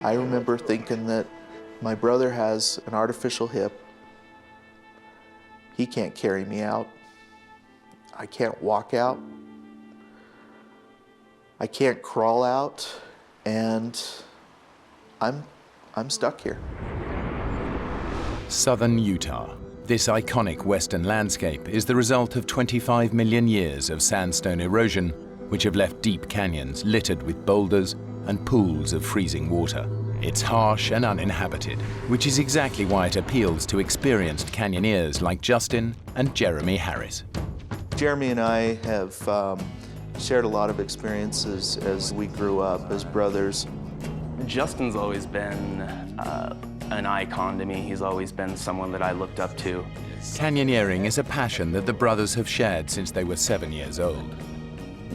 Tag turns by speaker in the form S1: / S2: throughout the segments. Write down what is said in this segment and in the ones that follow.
S1: I remember thinking that my brother has an artificial hip. He can't carry me out. I can't walk out. I can't crawl out, and I'm stuck here.
S2: Southern Utah. This iconic western landscape is the result of 25 million years of sandstone erosion, which have left deep canyons littered with boulders and pools of freezing water. It's harsh and uninhabited, which is exactly why it appeals to experienced canyoneers like Justin and Jeremy Harris.
S1: Jeremy and I have shared a lot of experiences as we grew up as brothers.
S3: Justin's always been an icon to me. He's always been someone that I looked up to.
S2: Canyoneering is a passion that the brothers have shared since they were 7 years old.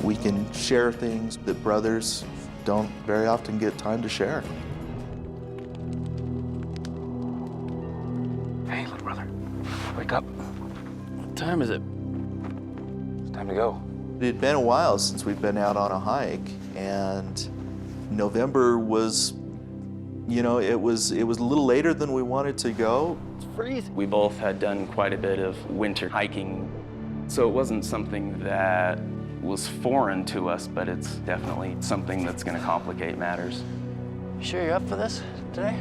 S1: We can share things that brothers don't very often get time to share.
S4: Hey, little brother, wake up.
S3: What time is it?
S4: It's time to go.
S1: It had been a while since we'd been out on a hike, and November was, you know, it was a little later than we wanted to go.
S3: It's freezing. We both had done quite a bit of winter hiking, so it wasn't something that was foreign to us, but it's definitely something that's going to complicate matters.
S4: You sure you're up for this today?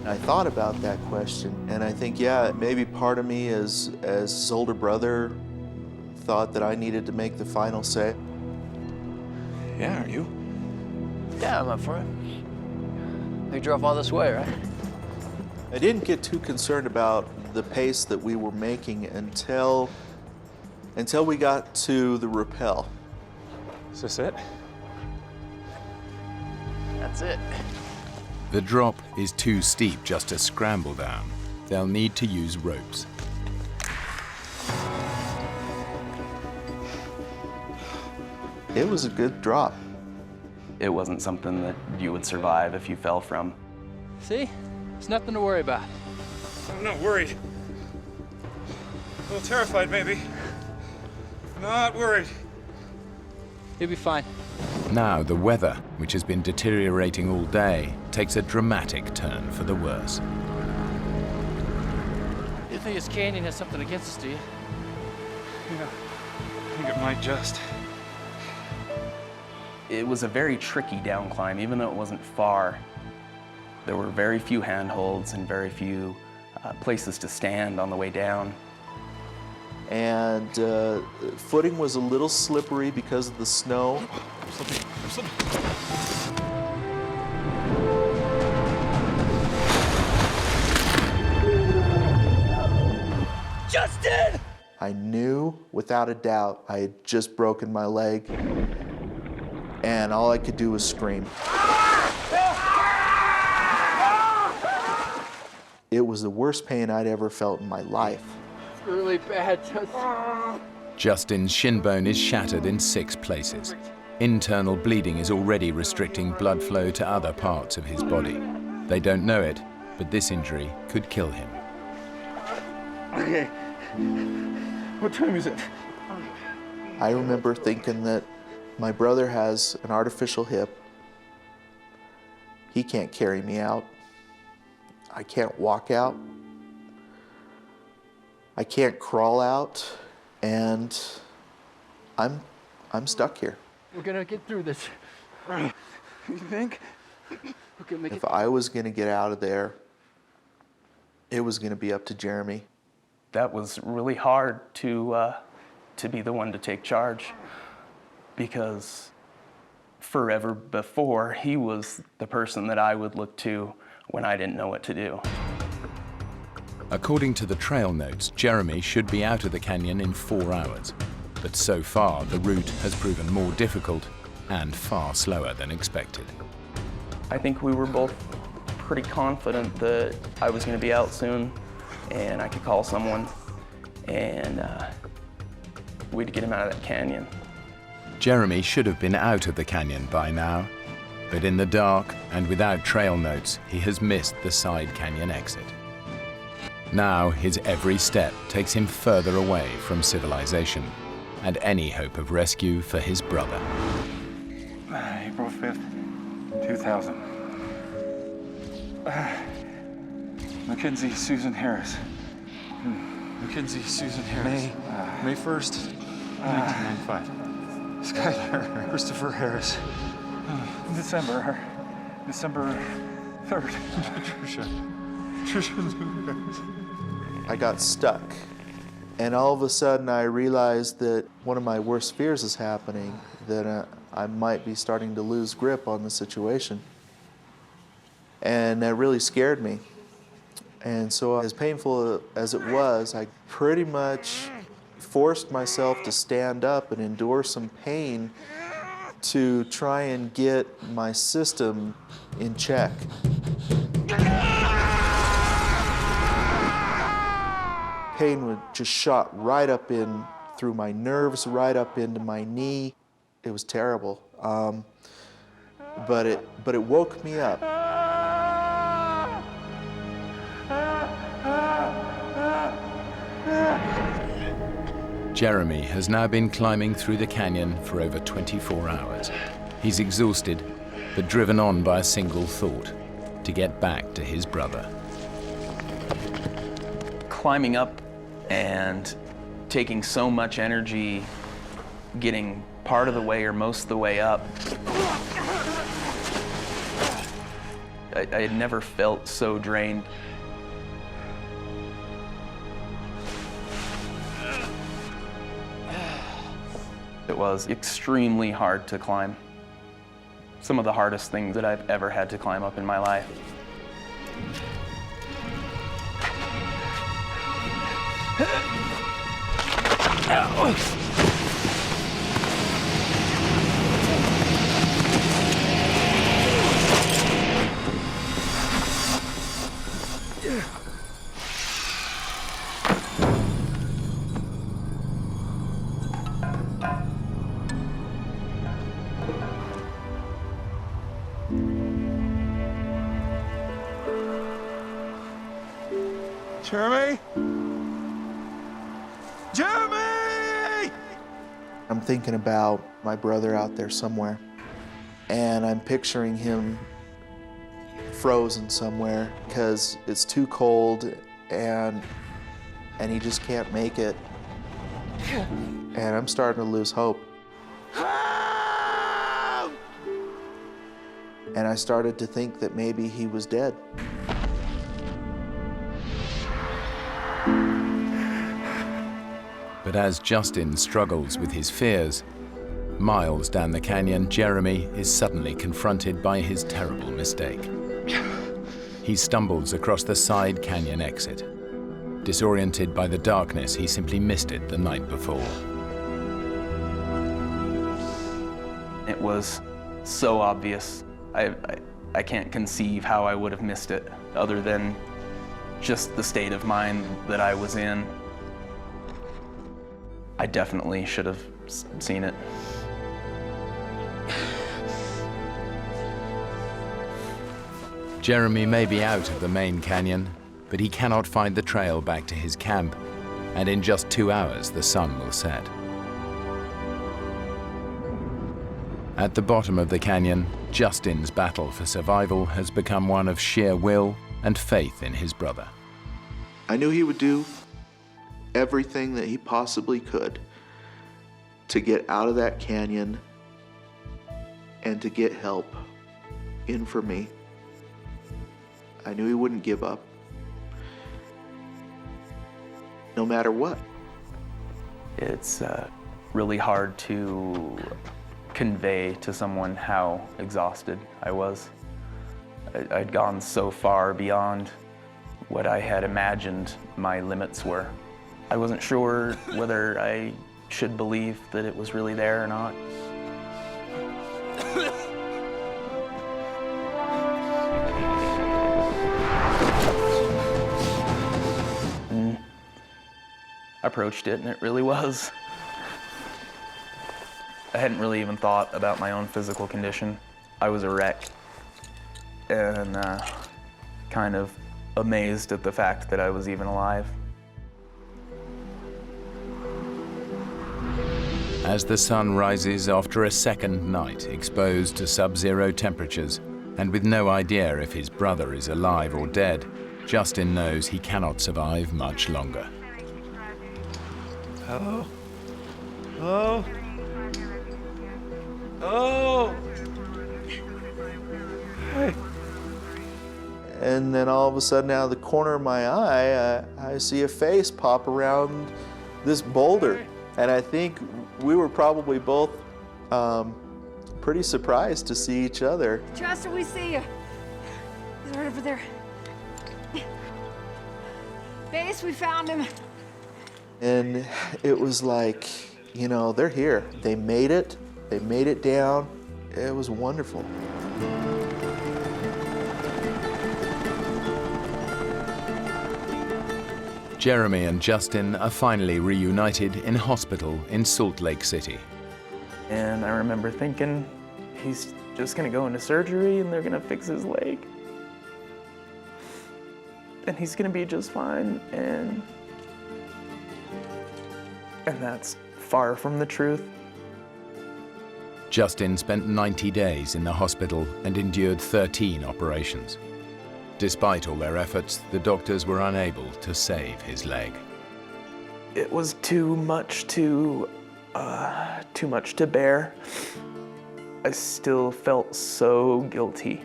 S1: I thought about that question, and I think, yeah, maybe part of me as his older brother thought that I needed to make the final say.
S4: Yeah, are you? Yeah, I'm up for it. You drove all this way, right?
S1: I didn't get too concerned about the pace that we were making until we got to the rappel.
S4: Is this it? That's it.
S2: The drop is too steep just to scramble down. They'll need to use ropes.
S1: It was a good drop.
S3: It wasn't something that you would survive if you fell from.
S4: See? There's nothing to worry about.
S5: I'm not worried. A little terrified, maybe. Not worried.
S4: You'll be fine.
S2: Now the weather, which has been deteriorating all day, takes a dramatic turn for the worse.
S4: You think this canyon has something against us, do you?
S5: Yeah, I think it might just.
S3: It was a very tricky down climb, even though it wasn't far. There were very few handholds and very few places to stand on the way down.
S1: And footing was a little slippery because of the snow.
S4: Justin!
S1: I knew without a doubt I had just broken my leg, and all I could do was scream. It was the worst pain I'd ever felt in my life.
S4: It's really bad, Justin.
S2: Justin's shin bone is shattered in 6 places. Internal bleeding is already restricting blood flow to other parts of his body. They don't know it, but this injury could kill him.
S5: Okay. What time is it?
S1: I remember thinking that my brother has an artificial hip. He can't carry me out. I can't walk out. I can't crawl out, and I'm stuck here.
S4: We're gonna get through this.
S5: You think?
S4: We're gonna make it.
S1: If I was going to get out of there, it was going to be up to Jeremy.
S3: That was really hard to be the one to take charge, because forever before, he was the person that I would look to when I didn't know what to do.
S2: According to the trail notes, Jeremy should be out of the canyon in 4 hours. But so far, the route has proven more difficult and far slower than expected.
S3: I think we were both pretty confident that I was going to be out soon and I could call someone and we'd get him out of that canyon.
S2: Jeremy should have been out of the canyon by now, but in the dark and without trail notes, he has missed the side canyon exit. Now his every step takes him further away from civilization and any hope of rescue for his brother.
S5: April 5th, 2000. Mackenzie Susan Harris. Mackenzie Susan Harris. May 1st, 1995. Skylar Christopher Harris. December 3rd. Trisha Harris.
S1: I got stuck. And all of a sudden I realized that one of my worst fears is happening, that I might be starting to lose grip on the situation. And that really scared me. And so as painful as it was, I pretty much forced myself to stand up and endure some pain to try and get my system in check. Pain would just shot right up in through my nerves, right up into my knee. It was terrible, but it woke me up.
S2: Jeremy has now been climbing through the canyon for over 24 hours. He's exhausted, but driven on by a single thought: to get back to his brother.
S3: Climbing up and taking so much energy, getting part of the way or most of the way up. I had never felt so drained. It was extremely hard to climb. Some of the hardest things that I've ever had to climb up in my life.
S5: Jeremy? Jeremy!
S1: I'm thinking about my brother out there somewhere, and I'm picturing him frozen somewhere because it's too cold and he just can't make it. And I'm starting to lose hope. And I started to think that maybe he was dead.
S2: But as Justin struggles with his fears, miles down the canyon, Jeremy is suddenly confronted by his terrible mistake. He stumbles across the side canyon exit. Disoriented by the darkness, he simply missed it the night before.
S3: It was so obvious. I can't conceive how I would have missed it, other than just the state of mind that I was in. I definitely should have seen it.
S2: Jeremy may be out of the main canyon, but he cannot find the trail back to his camp, and in just 2 hours the sun will set. At the bottom of the canyon, Justin's battle for survival has become one of sheer will and faith in his brother.
S1: I knew he would do everything that he possibly could to get out of that canyon and to get help in for me. I knew he wouldn't give up, no matter what.
S3: It's really hard to convey to someone how exhausted I was. I'd gone so far beyond what I had imagined my limits were. I wasn't sure whether I should believe that it was really there or not. And I approached it, and it really was. I hadn't really even thought about my own physical condition. I was a wreck, and kind of amazed at the fact that I was even alive.
S2: As the sun rises after a second night exposed to sub-zero temperatures, And with no idea if his brother is alive or dead, Justin knows he cannot survive much longer.
S5: Hello? Hello? Oh! Hey.
S1: And then all of a sudden, out of the corner of my eye, I see a face pop around this boulder. And I think we were probably both pretty surprised to see each other.
S6: Justin, we see you. He's right over there. Base, we found him.
S1: And it was like, you know, they're here. They made it. They made it down. It was wonderful.
S2: Jeremy and Justin are finally reunited in hospital in Salt Lake City.
S3: And I remember thinking, he's just gonna go into surgery and they're gonna fix his leg. And he's gonna be just fine, and that's far from the truth.
S2: Justin spent 90 days in the hospital and endured 13 operations. Despite all their efforts, the doctors were unable to save his leg.
S3: It was too much to bear. I still felt so guilty.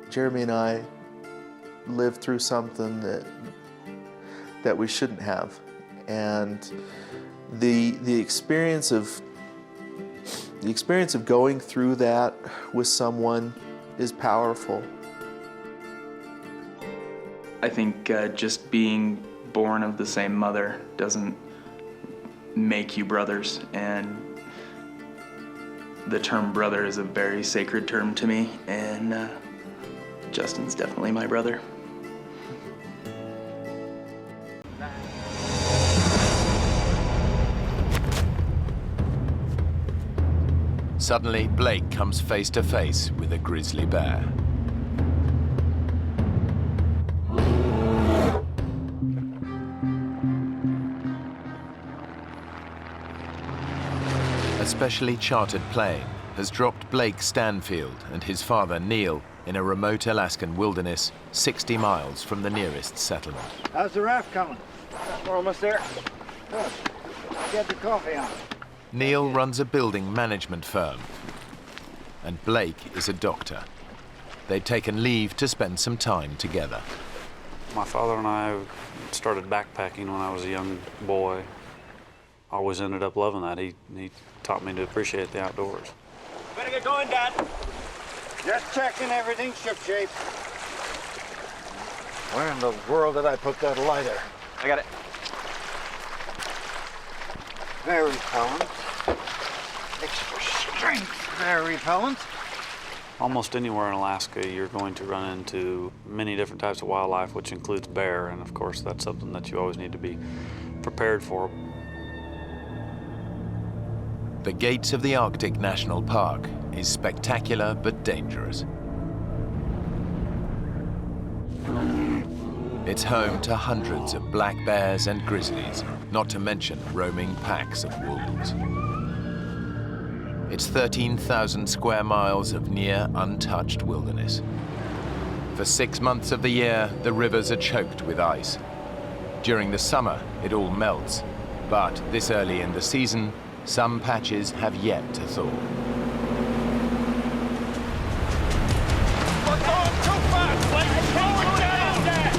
S1: Jeremy and I lived through something that we shouldn't have, and the experience of going through that with someone is powerful.
S3: I think just being born of the same mother doesn't make you brothers, and the term brother is a very sacred term to me, and Justin's definitely my brother.
S2: Suddenly, Blake comes face to face with a grizzly bear. A specially chartered plane has dropped Blake Stanfield and his father Neil in a remote Alaskan wilderness 60 miles from the nearest settlement.
S7: How's the raft coming? We're almost there. Good. Get the coffee on.
S2: Neil runs a building management firm, and Blake is a doctor. They'd taken leave to spend some time together.
S5: My father and I started backpacking when I was a young boy. I always ended up loving that. He taught me to appreciate the outdoors.
S7: Better get going, Dad. Just checking everything's shipshape. Where in the world did I put that lighter?
S4: I got it.
S7: Very repellent. Extra strength. Very repellent.
S5: Almost anywhere in Alaska, you're going to run into many different types of wildlife, which includes bear, and of course, that's something that you always need to be prepared for.
S2: The gates of the Arctic National Park is spectacular but dangerous. It's home to hundreds of black bears and grizzlies, not to mention roaming packs of wolves. It's 13,000 square miles of near untouched wilderness. For 6 months of the year, the rivers are choked with ice. During the summer, it all melts, but this early in the season, some patches have yet to thaw.
S7: We're going too fast, Blake. It's going down, Dad.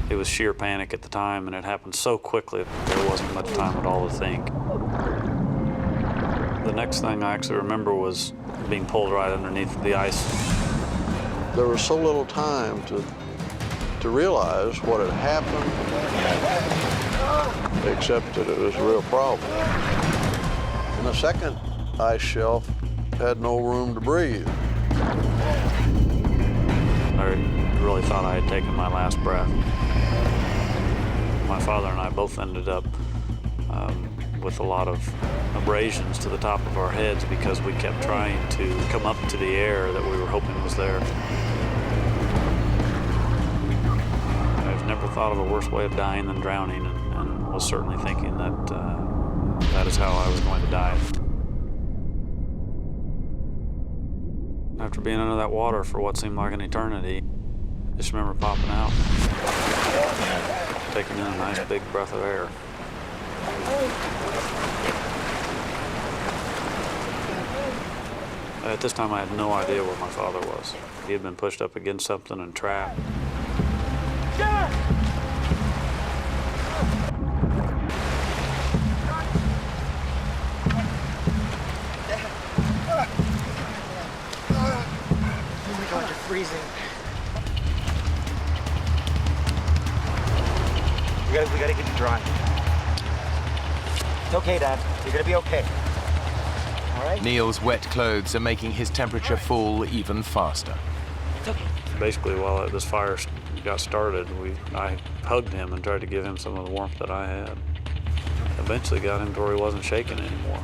S5: It was sheer panic at the time, and it happened so quickly that there wasn't much time at all to think. The next thing I actually remember was being pulled right underneath the ice.
S8: There was so little time to realize what had happened, except that it was a real problem. And the second ice shelf had no room to breathe.
S5: I really thought I had taken my last breath. My father and I both ended up with a lot of abrasions to the top of our heads because we kept trying to come up to the air that we were hoping was there. thought of a worse way of dying than drowning, and was certainly thinking that that is how I was going to die. After being under that water for what seemed like an eternity, just remember popping out, taking in a nice big breath of air. At this time, I had no idea where my father was. He had been pushed up against something and trapped.
S7: Oh my God, you're freezing. We gotta get you dry. It's okay, Dad. You're gonna be okay. All right?
S2: Neil's wet clothes are making his temperature fall even faster.
S7: It's okay.
S5: Basically, while this fire got started, I hugged him and tried to give him some of the warmth that I had. Eventually got him to where he wasn't shaking anymore.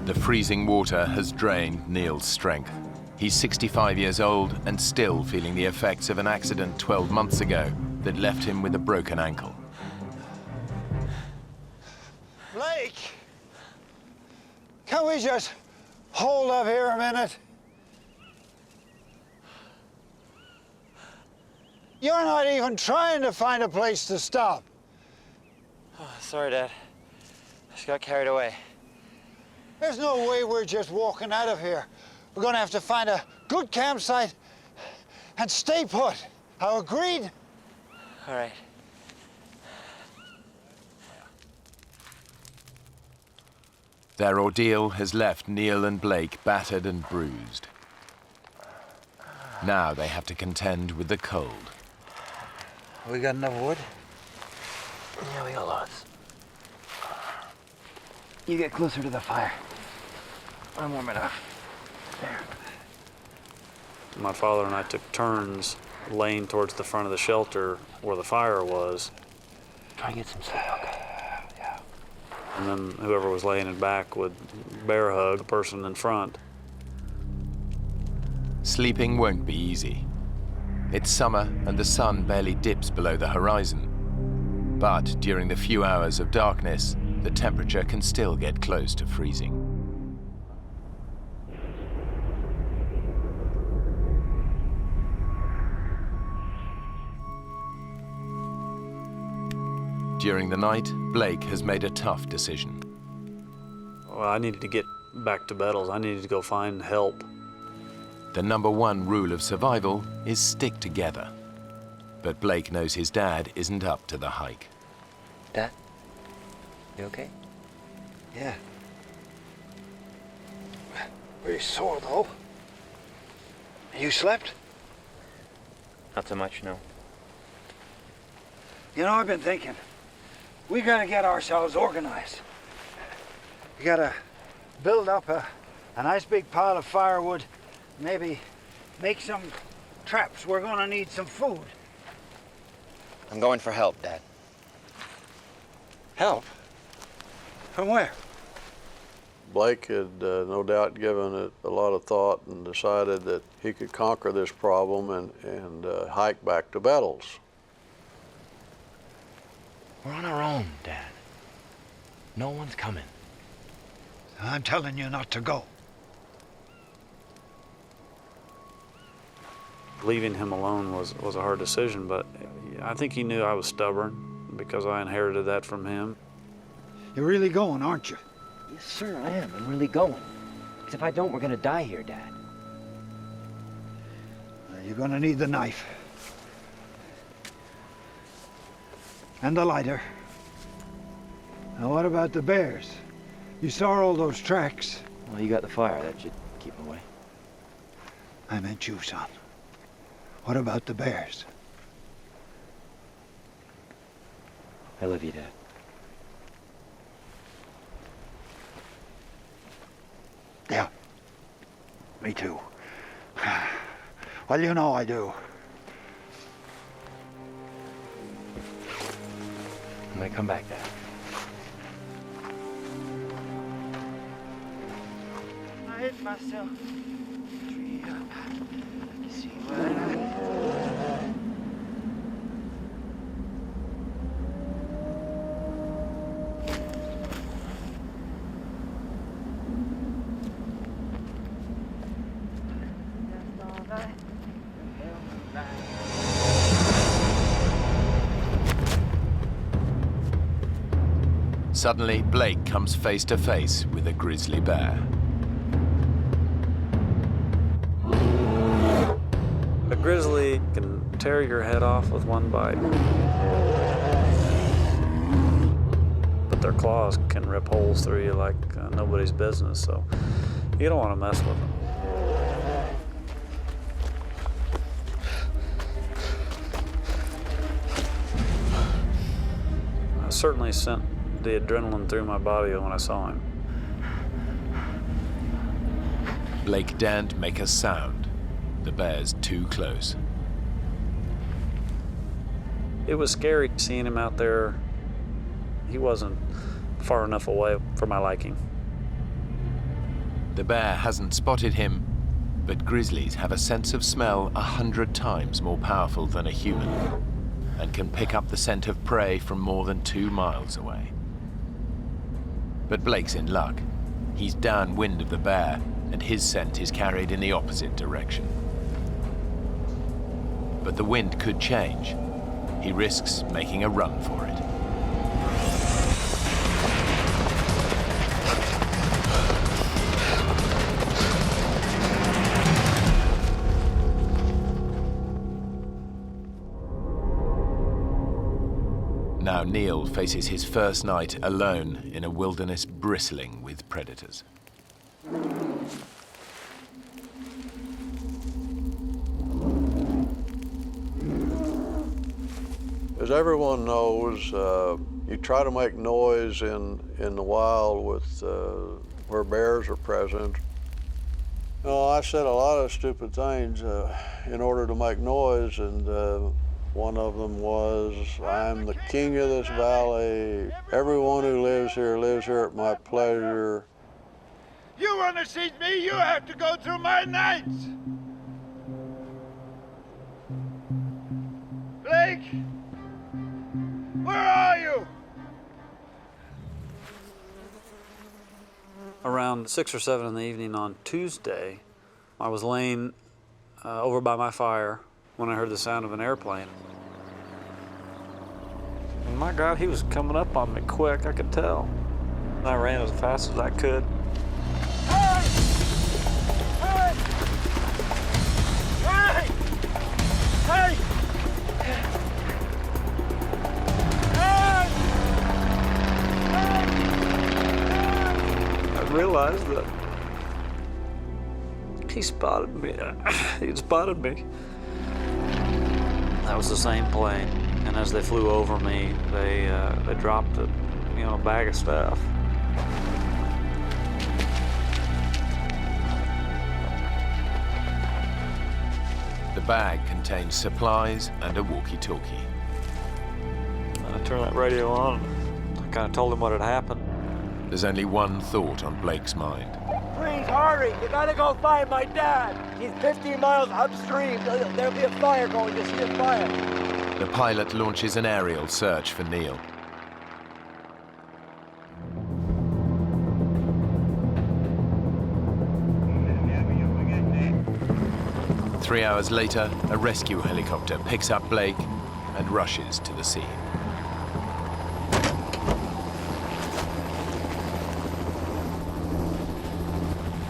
S2: The freezing water has drained Neil's strength. He's 65 years old and still feeling the effects of an accident 12 months ago that left him with a broken ankle.
S9: Blake! Can we just hold up here a minute? You're not even trying to find a place to stop.
S7: Oh, sorry, Dad. I just got carried away.
S9: There's no way we're just walking out of here. We're gonna have to find a good campsite and stay put. How agreed?
S7: All right.
S2: Their ordeal has left Neil and Blake battered and bruised. Now they have to contend with the cold.
S9: We got enough wood?
S7: Yeah, we got lots. You get closer to the fire. I'm warm enough. There.
S5: My father and I took turns laying towards the front of the shelter where the fire was.
S7: Try and get some sleep, okay? Yeah.
S5: And then whoever was laying in back would bear hug the person in front.
S2: Sleeping won't be easy. It's summer and the sun barely dips below the horizon. But during the few hours of darkness, the temperature can still get close to freezing. During the night, Blake has made a tough decision.
S5: Well, I needed to get back to Bettles. I needed to go find help.
S2: The #1 rule of survival is stick together. But Blake knows his dad isn't up to the hike.
S7: Dad? You okay?
S9: Yeah. Pretty sore, though. You slept?
S7: Not so much, no.
S9: You know, I've been thinking. We gotta get ourselves organized. We gotta build up a nice big pile of firewood, maybe make some traps. We're gonna need some food.
S7: I'm going for help, Dad.
S9: Help? From where?
S8: Blake had no doubt given it a lot of thought and decided that he could conquer this problem and hike back to Bettles.
S10: We're on our own, Dad. No one's coming.
S9: I'm telling you not to go.
S5: Leaving him alone was a hard decision, but I think he knew I was stubborn because I inherited that from him.
S9: You're really going, aren't you?
S10: Yes, sir, I am. I'm really going. Because if I don't, we're gonna die here, Dad.
S9: You're gonna need the knife. And the lighter. Now what about the bears? You saw all those tracks.
S10: Well, you got the fire. That should keep them away.
S9: I meant you, son. What about the bears?
S10: I love you, Dad.
S9: Yeah. Me too. Well, you know I do.
S10: I'm gonna come back, Dad.
S9: I hit myself.
S4: See what?
S2: Suddenly, Blake comes face to face with a grizzly bear.
S5: A grizzly can tear your head off with one bite. But their claws can rip holes through you like nobody's business, so you don't want to mess with them. I certainly sent the adrenaline through my body when I saw him.
S2: Blake daren't make a sound. The bear's too close.
S5: It was scary seeing him out there. He wasn't far enough away for my liking.
S2: The bear hasn't spotted him, but grizzlies have a sense of smell 100 times more powerful than a human and can pick up the scent of prey from more than 2 miles away. But Blake's in luck. He's downwind of the bear, and his scent is carried in the opposite direction. But the wind could change. He risks making a run for it. Now Neil faces his first night alone in a wilderness bristling with predators.
S8: As everyone knows, you try to make noise in the wild with where bears are present. I said a lot of stupid things in order to make noise, and one of them was, "I'm the king of this valley. Everyone who lives here at my pleasure."
S9: You want to see me, you have to go through my nights. Blake, where are you?
S5: Around 6 or 7 in the evening on Tuesday, I was laying over by my fire when I heard the sound of an airplane. And my God, he was coming up on me quick, I could tell. I ran as fast as I could.
S9: Hey! Hey! Hey! Hey!
S5: I realized that he spotted me. He'd spotted me. That was the same plane, and as they flew over me, they dropped a bag of stuff.
S2: The bag contains supplies and a walkie-talkie.
S5: I turned that radio on. I kind of told him what had happened.
S2: There's only one thought on Blake's mind.
S10: Please hurry! You gotta go find my dad! He's 15 miles upstream. There'll be a fire going. You see a fire.
S2: The pilot launches an aerial search for Neil. Three hours later, a rescue helicopter picks up Blake and rushes to the scene.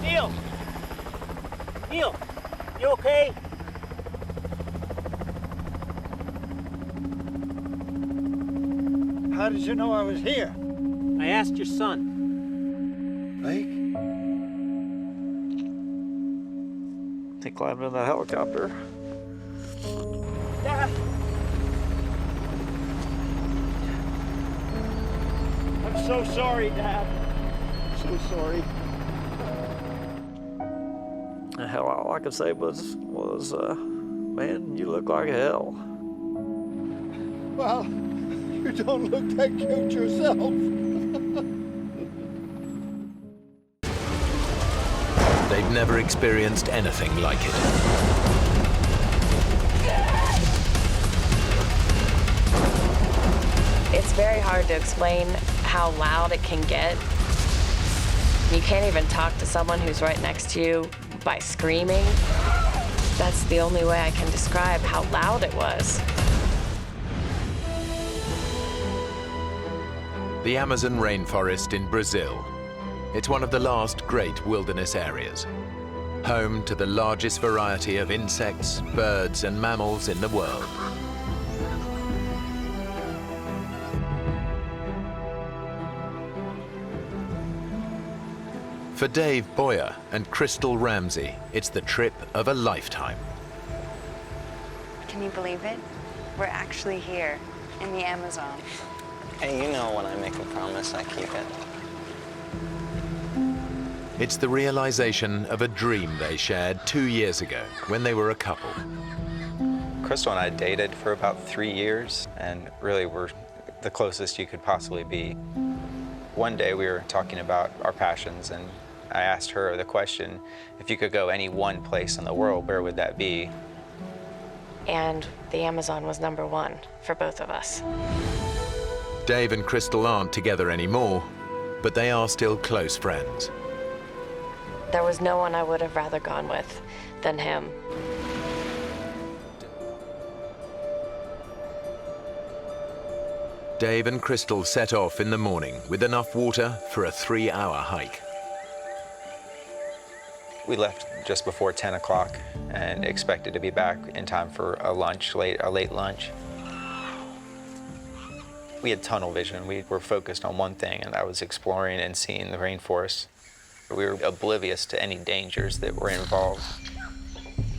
S10: Neil! Neil! You okay?
S9: How did you know I was here?
S10: I asked your son.
S9: Blake?
S5: He climbed in that helicopter.
S10: Dad! I'm so sorry, Dad. So sorry.
S5: Hell, all I could say was, man, you look like hell.
S9: Well, you don't look that cute yourself.
S2: They they've never experienced anything like it.
S11: It's very hard to explain how loud it can get. You can't even talk to someone who's right next to you by screaming. That's the only way I can describe how loud it was.
S2: The Amazon rainforest in Brazil. It's one of the last great wilderness areas, home to the largest variety of insects, birds, and mammals in the world. For Dave Boyer and Crystal Ramsey, it's the trip of a lifetime.
S12: Can you believe it? We're actually here in the Amazon.
S13: Hey, you know when I make a promise, I keep it.
S2: It's the realization of a dream they shared 2 years ago when they were a couple.
S13: Crystal and I dated for about 3 years, and really were the closest you could possibly be. One day we were talking about our passions, and I asked her the question, if you could go any one place in the world, where would that be?
S11: And the Amazon was #1 for both of us.
S2: Dave and Crystal aren't together anymore, but they are still close friends.
S11: There was no one I would have rather gone with than him.
S2: Dave and Crystal set off in the morning with enough water for a 3-hour hike.
S13: We left just before 10 o'clock and expected to be back in time for a late lunch. We had tunnel vision. We were focused on one thing, and that was exploring and seeing the rainforest. We were oblivious to any dangers that were involved.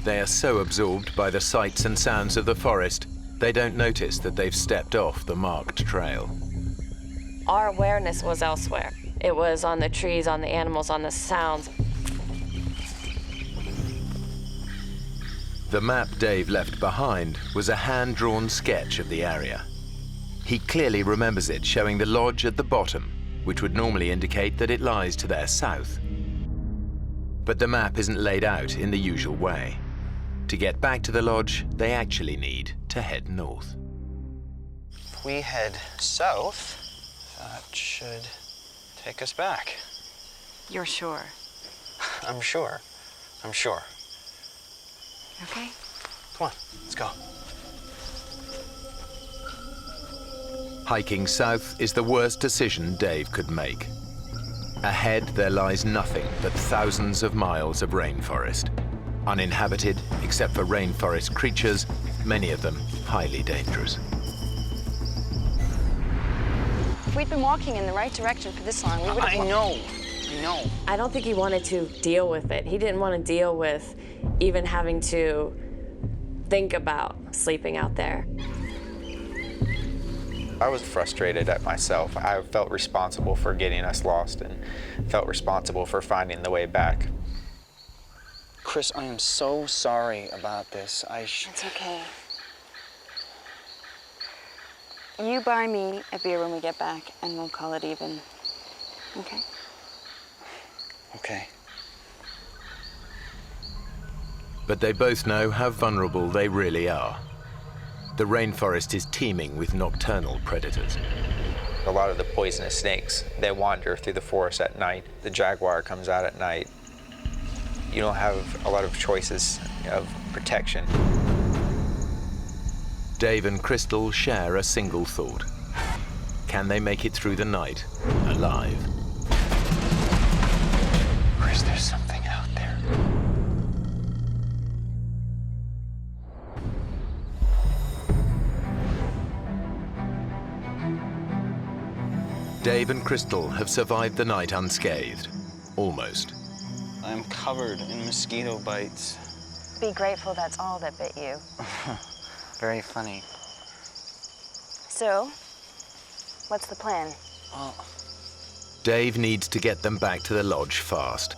S2: They are so absorbed by the sights and sounds of the forest, they don't notice that they've stepped off the marked trail.
S11: Our awareness was elsewhere. It was on the trees, on the animals, on the sounds.
S2: The map Dave left behind was a hand-drawn sketch of the area. He clearly remembers it showing the lodge at the bottom, which would normally indicate that it lies to their south. But the map isn't laid out in the usual way. To get back to the lodge, they actually need to head north.
S13: If we head south, that should take us back.
S12: You're sure?
S13: I'm sure. I'm sure.
S12: Okay.
S13: Come on, let's go.
S2: Hiking south is the worst decision Dave could make. Ahead, there lies nothing but thousands of miles of rainforest. Uninhabited, except for rainforest creatures, many of them highly dangerous.
S12: If we'd been walking in the right direction for this long, we would have...
S13: I know.
S11: I don't think he wanted to deal with it. He didn't want to deal with even having to think about sleeping out there.
S13: I was frustrated at myself. I felt responsible for getting us lost and felt responsible for finding the way back.
S14: Chris, I am so sorry about this.
S12: It's okay. You buy me a beer when we get back, and we'll call it even. Okay?
S14: Okay.
S2: But they both know how vulnerable they really are. The rainforest is teeming with nocturnal predators.
S13: A lot of the poisonous snakes, they wander through the forest at night. The jaguar comes out at night. You don't have a lot of choices of protection.
S2: Dave and Crystal share a single thought. Can they make it through the night alive?
S13: Or is there something out there?
S2: Dave and Crystal have survived the night unscathed. Almost.
S14: I'm covered in mosquito bites.
S12: Be grateful that's all that bit you.
S14: Very funny.
S12: So, what's the plan?
S14: Well,
S2: Dave needs to get them back to the lodge fast.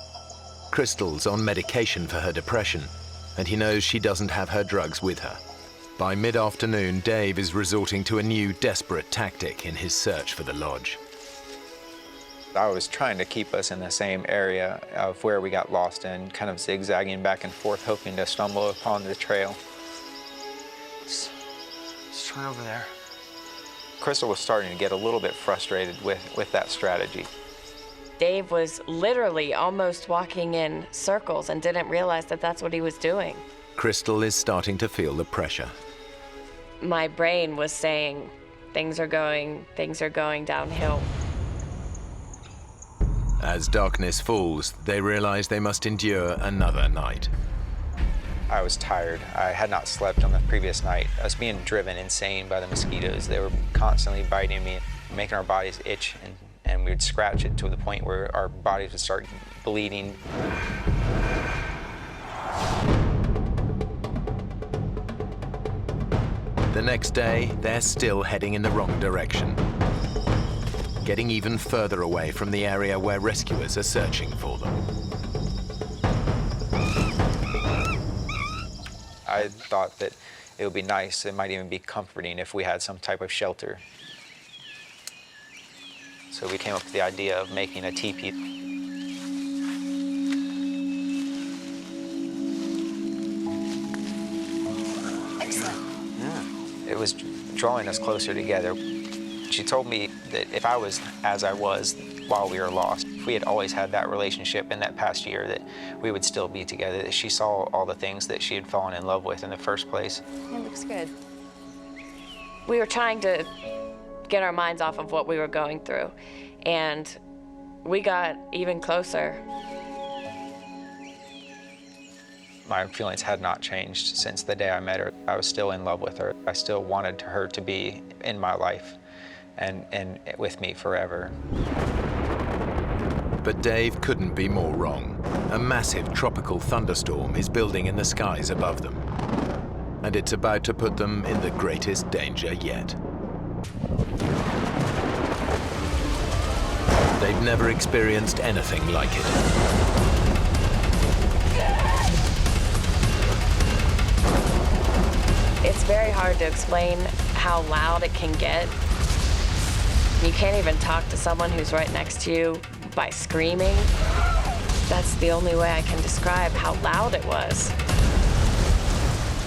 S2: Crystal's on medication for her depression, and he knows she doesn't have her drugs with her. By mid-afternoon, Dave is resorting to a new desperate tactic in his search for the lodge.
S13: I was trying to keep us in the same area of where we got lost in, kind of zigzagging back and forth, hoping to stumble upon the trail.
S14: Let's try over there.
S13: Crystal was starting to get a little bit frustrated with that strategy.
S11: Dave was literally almost walking in circles and didn't realize that that's what he was doing.
S2: Crystal is starting to feel the pressure.
S11: My brain was saying, things are going downhill.
S2: As darkness falls, they realize they must endure another night.
S13: I was tired. I had not slept on the previous night. I was being driven insane by the mosquitoes. They were constantly biting me, making our bodies itch, and we would scratch it to the point where our bodies would start bleeding.
S2: The next day, they're still heading in the wrong direction, getting even further away from the area where rescuers are searching for them.
S13: I thought that it would be nice, it might even be comforting if we had some type of shelter. So we came up with the idea of making a teepee.
S12: Excellent.
S13: Yeah. It was drawing us closer together. She told me that if I was as I was while we were lost, if we had always had that relationship in that past year, that we would still be together, that she saw all the things that she had fallen in love with in the first place.
S12: It looks good.
S11: We were trying to get our minds off of what we were going through, and we got even closer.
S13: My feelings had not changed since the day I met her. I was still in love with her. I still wanted her to be in my life and with me forever.
S2: But Dave couldn't be more wrong. A massive tropical thunderstorm is building in the skies above them, and it's about to put them in the greatest danger yet. They've never experienced anything like it.
S11: It's very hard to explain how loud it can get. You can't even talk to someone who's right next to you by screaming. That's the only way I can describe how loud it was.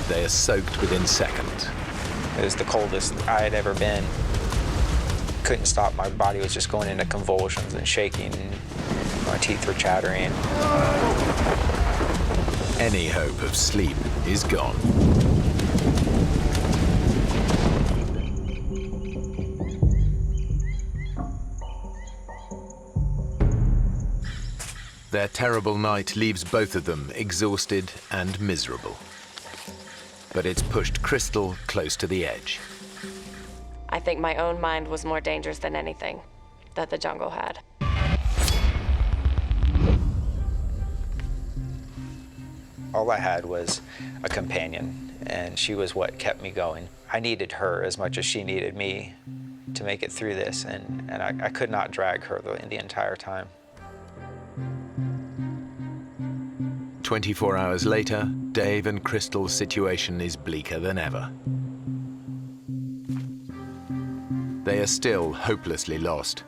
S2: They are soaked within seconds.
S13: It was the coldest I had ever been. Couldn't stop. My body was just going into convulsions and shaking. My teeth were chattering.
S2: Any hope of sleep is gone. Their terrible night leaves both of them exhausted and miserable. But it's pushed Crystal close to the edge.
S11: I think my own mind was more dangerous than anything that the jungle had.
S13: All I had was a companion, and she was what kept me going. I needed her as much as she needed me to make it through this, and I could not drag her the entire time.
S2: 24 hours later, Dave and Crystal's situation is bleaker than ever. They are still hopelessly lost.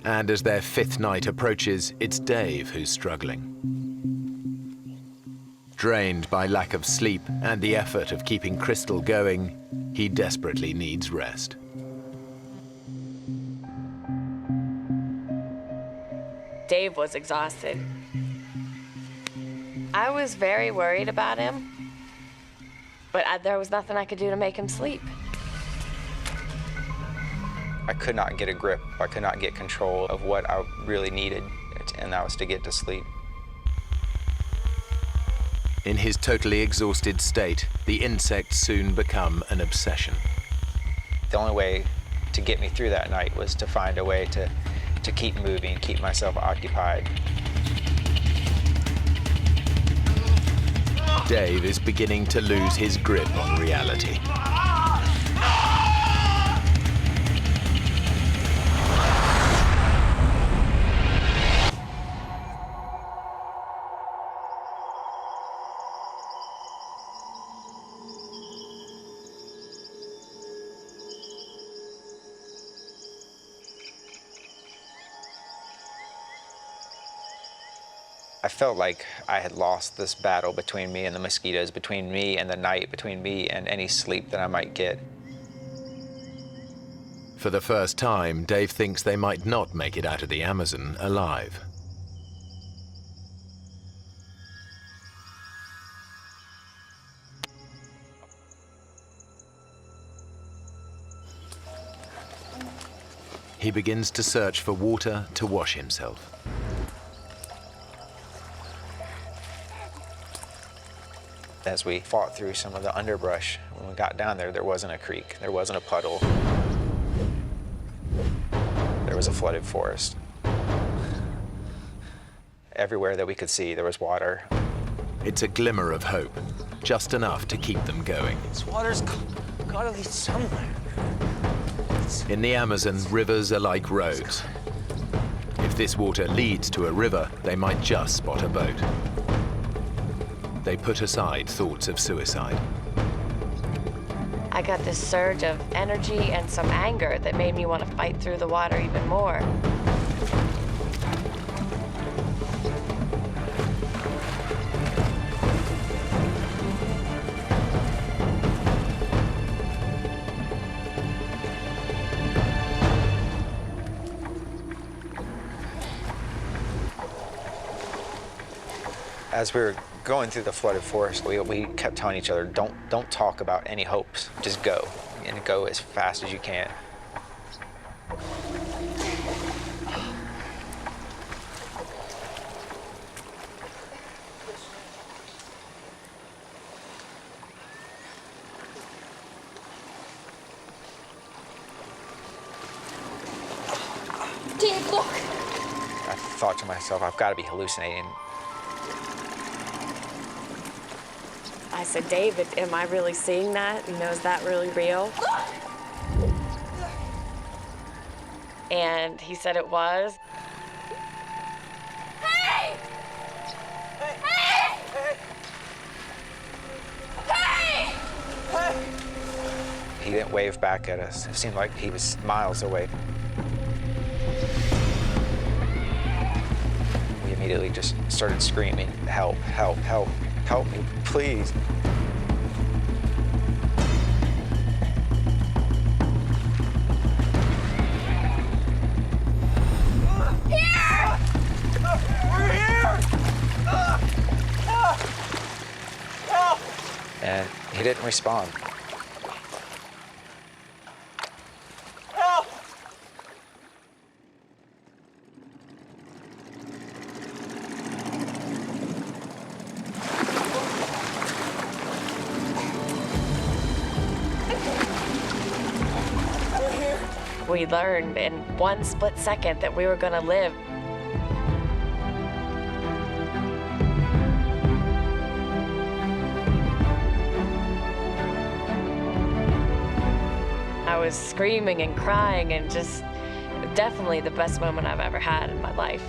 S2: And as their fifth night approaches, it's Dave who's struggling. Drained by lack of sleep and the effort of keeping Crystal going, he desperately needs rest.
S11: Dave was exhausted. I was very worried about him, but there was nothing I could do to make him sleep.
S13: I could not get a grip. I could not get control of what I really needed, and that was to get to sleep.
S2: In his totally exhausted state, the insects soon become an obsession.
S13: The only way to get me through that night was to find a way to keep moving, keep myself occupied.
S2: Dave is beginning to lose his grip on reality.
S13: I felt like I had lost this battle between me and the mosquitoes, between me and the night, between me and any sleep that I might get.
S2: For the first time, Dave thinks they might not make it out of the Amazon alive. He begins to search for water to wash himself.
S13: As we fought through some of the underbrush, when we got down there, there wasn't a creek, there wasn't a puddle. There was a flooded forest. Everywhere that we could see, there was water.
S2: It's a glimmer of hope, just enough to keep them going.
S14: This water's gotta lead somewhere.
S2: In the Amazon, rivers are like roads. If this water leads to a river, they might just spot a boat. They put aside thoughts of suicide.
S11: I got this surge of energy and some anger that made me want to fight through the water even more.
S13: As we were going through the flooded forest, we kept telling each other, don't talk about any hopes, just go, and go as fast as you can.
S6: Dave, look!
S13: I thought to myself, I've got to be hallucinating.
S11: I said, David, am I really seeing that? You know, is that really real? And he said it was.
S6: Hey! Hey! Hey! Hey!
S13: He didn't wave back at us. It seemed like he was miles away. We immediately just started screaming, help, help, help, help me, please.
S6: Here!
S10: We're here! Help!
S13: And he didn't respond.
S10: Help!
S11: We learned in one split second that we were going to live. I was screaming and crying and just definitely the best moment I've ever had in my life.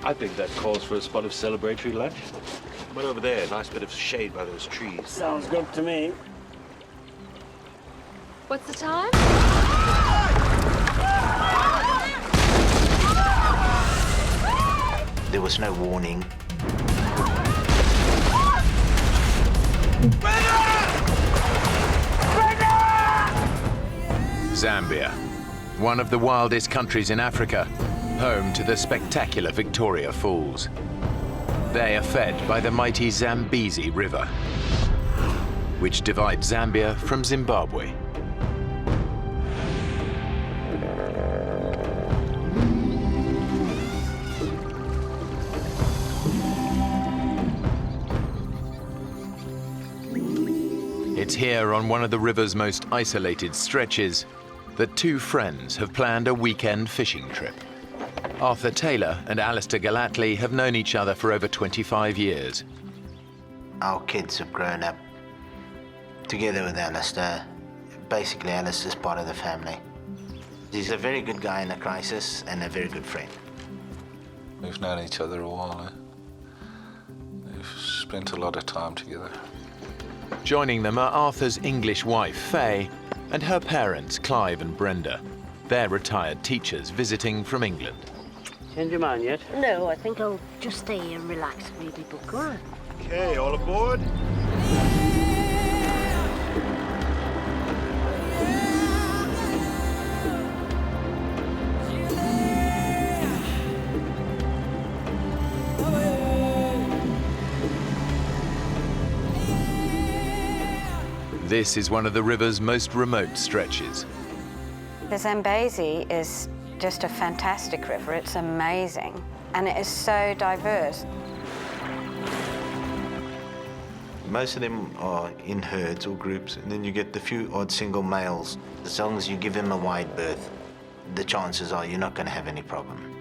S15: I think that calls for a spot of celebratory lunch. But over there, nice bit of shade by those trees.
S10: Sounds good to me.
S6: What's the time?
S16: There was no warning.
S2: Zambia, one of the wildest countries in Africa, home to the spectacular Victoria Falls. They are fed by the mighty Zambesi River, which divides Zambia from Zimbabwe. It's here on one of the river's most isolated stretches that two friends have planned a weekend fishing trip. Arthur Taylor and Alistair Gallatley have known each other for over 25 years.
S16: Our kids have grown up together with Alistair. Basically, Alistair's part of the family. He's a very good guy in a crisis and a very good friend.
S17: We've known each other a while. We've spent a lot of time together.
S2: Joining them are Arthur's English wife, Faye, and her parents, Clive and Brenda. They're retired teachers visiting from England.
S7: Change your mind yet?
S18: No, I think I'll just stay here and relax and read a book. Go on.
S7: Okay, all aboard.
S2: This is one of the river's most remote stretches.
S12: The Zambesi is just a fantastic river. It's amazing, and it is so diverse.
S16: Most of them are in herds or groups, and then you get the few odd single males. As long as you give them a wide berth, the chances are you're not going to have any problem.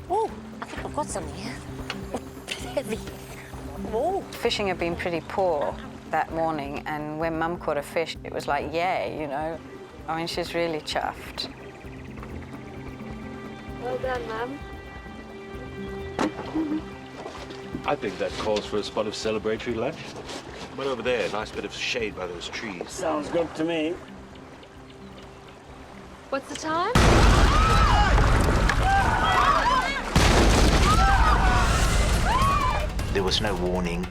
S18: Oh, I think I've got some here. Heavy. Oh.
S12: Fishing had been pretty poor that morning, and when Mum caught a fish, it was like, yay, you know. I mean, she's really chuffed.
S6: Well done, Mum.
S15: I think that calls for a spot of celebratory lunch. But over there, nice bit of shade by those trees.
S7: Sounds good to me.
S6: What's the time?
S16: There was no warning.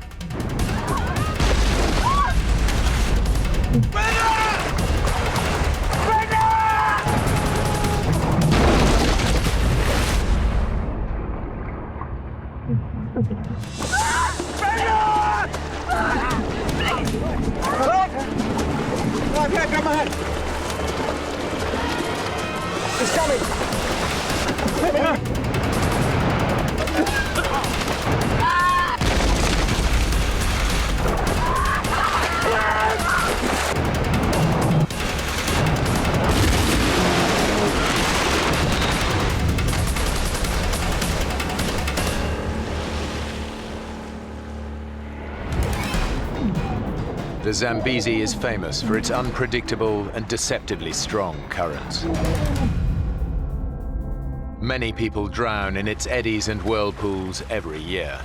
S10: Okay, come ahead. He's coming. Hit me.
S2: The Zambesi is famous for its unpredictable and deceptively strong currents. Many people drown in its eddies and whirlpools every year.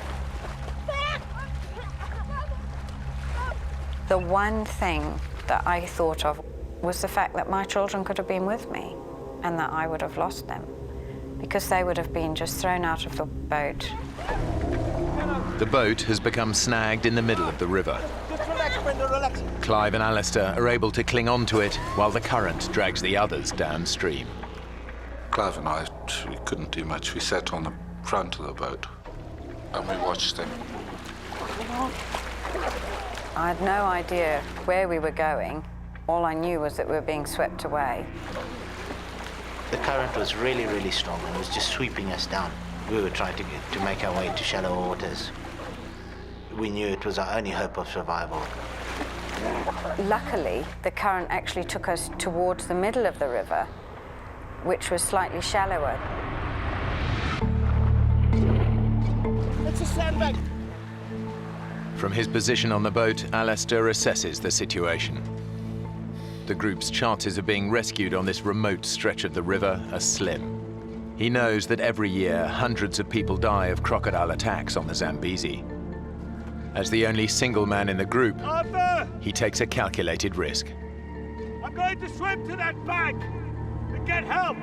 S12: The one thing that I thought of was the fact that my children could have been with me and that I would have lost them because they would have been just thrown out of the boat.
S2: The boat has become snagged in the middle of the river.
S10: Relax.
S2: Clive and Alistair are able to cling onto it while the current drags the others downstream.
S17: Clive and I, we couldn't do much. We sat on the front of the boat and we watched them.
S12: I had no idea where we were going. All I knew was that we were being swept away.
S16: The current was really, really strong and was just sweeping us down. We were trying to make our way to shallow waters. We knew it was our only hope of survival.
S12: Luckily, the current actually took us towards the middle of the river, which was slightly shallower.
S10: It's a sandbag.
S2: From his position on the boat, Alistair assesses the situation. The group's chances of being rescued on this remote stretch of the river are slim. He knows that every year, hundreds of people die of crocodile attacks on the Zambesi. As the only single man in the group,
S10: Arthur!
S2: he takes a calculated risk.
S10: I'm going to swim to that bank and get help.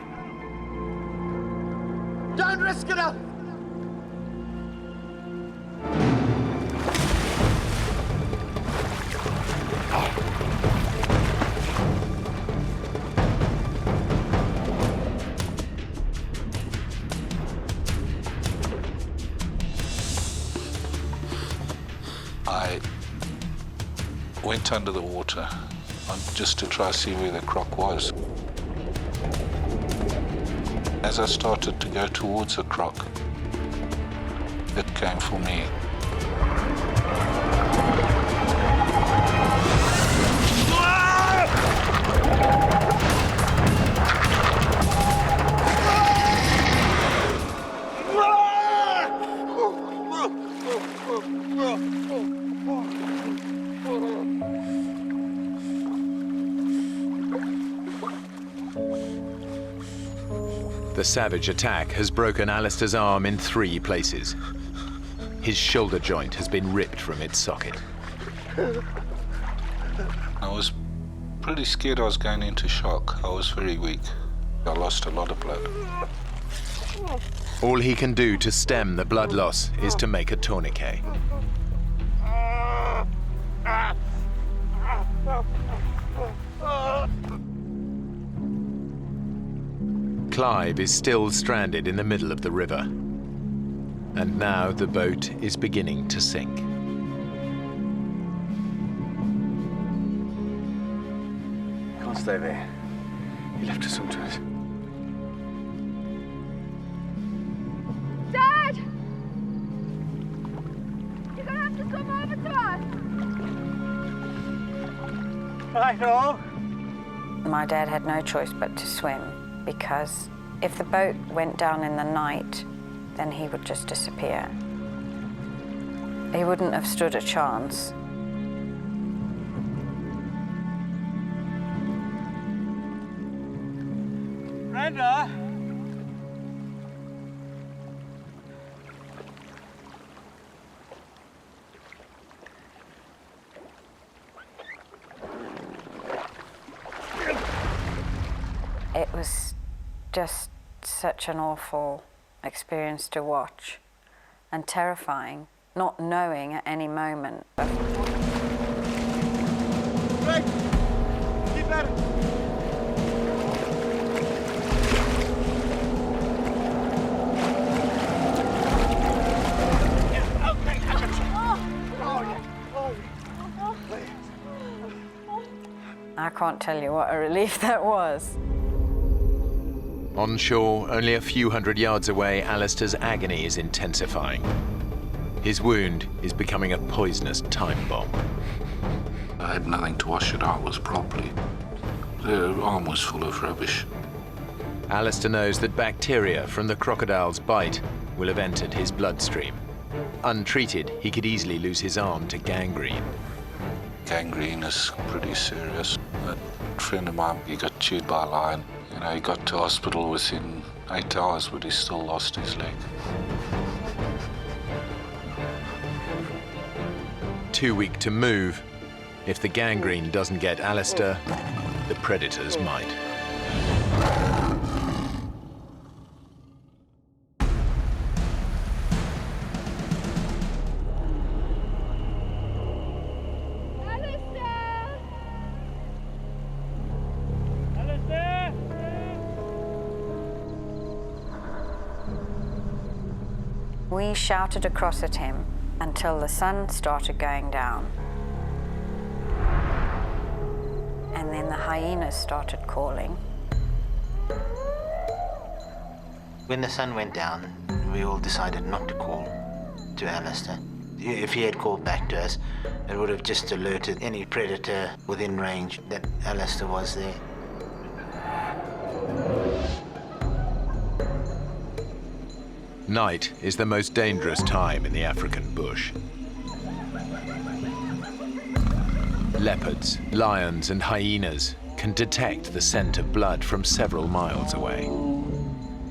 S10: Don't risk it up.
S17: I went under the water just to try to see where the croc was. As I started to go towards the croc, it came for me.
S2: The savage attack has broken Alistair's arm in 3 places. His shoulder joint has been ripped from its socket.
S17: I was pretty scared I was going into shock. I was very weak. I lost a lot of blood.
S2: All he can do to stem the blood loss is to make a tourniquet. Clive is still stranded in the middle of the river. And now the boat is beginning to sink.
S7: Can't stay there. He left us all to it.
S6: Dad! You're gonna have to come over to us.
S9: I know.
S12: My dad had no choice but to swim, because if the boat went down in the night, then he would just disappear. He wouldn't have stood a chance.
S9: Brenda!
S12: It was just such an awful experience to watch, and terrifying, not knowing at any moment.
S9: Right. Keep at it.
S12: I can't tell you what a relief that was.
S2: On shore, only a few hundred yards away, Alistair's agony is intensifying. His wound is becoming a poisonous time bomb.
S17: I had nothing to wash it out with properly. The arm was full of rubbish.
S2: Alistair knows that bacteria from the crocodile's bite will have entered his bloodstream. Untreated, he could easily lose his arm to gangrene.
S17: Gangrene is pretty serious. A friend of mine, he got chewed by a lion. You know, he got to hospital within 8 hours, but he still lost his leg.
S2: Too weak to move. If the gangrene doesn't get Alistair, the predators might.
S12: We shouted across at him until the sun started going down. And then the hyenas started calling.
S16: When the sun went down, we all decided not to call to Alistair. If he had called back to us, it would have just alerted any predator within range that Alistair was there.
S2: Night is the most dangerous time in the African bush. Leopards, lions, and hyenas can detect the scent of blood from several miles away.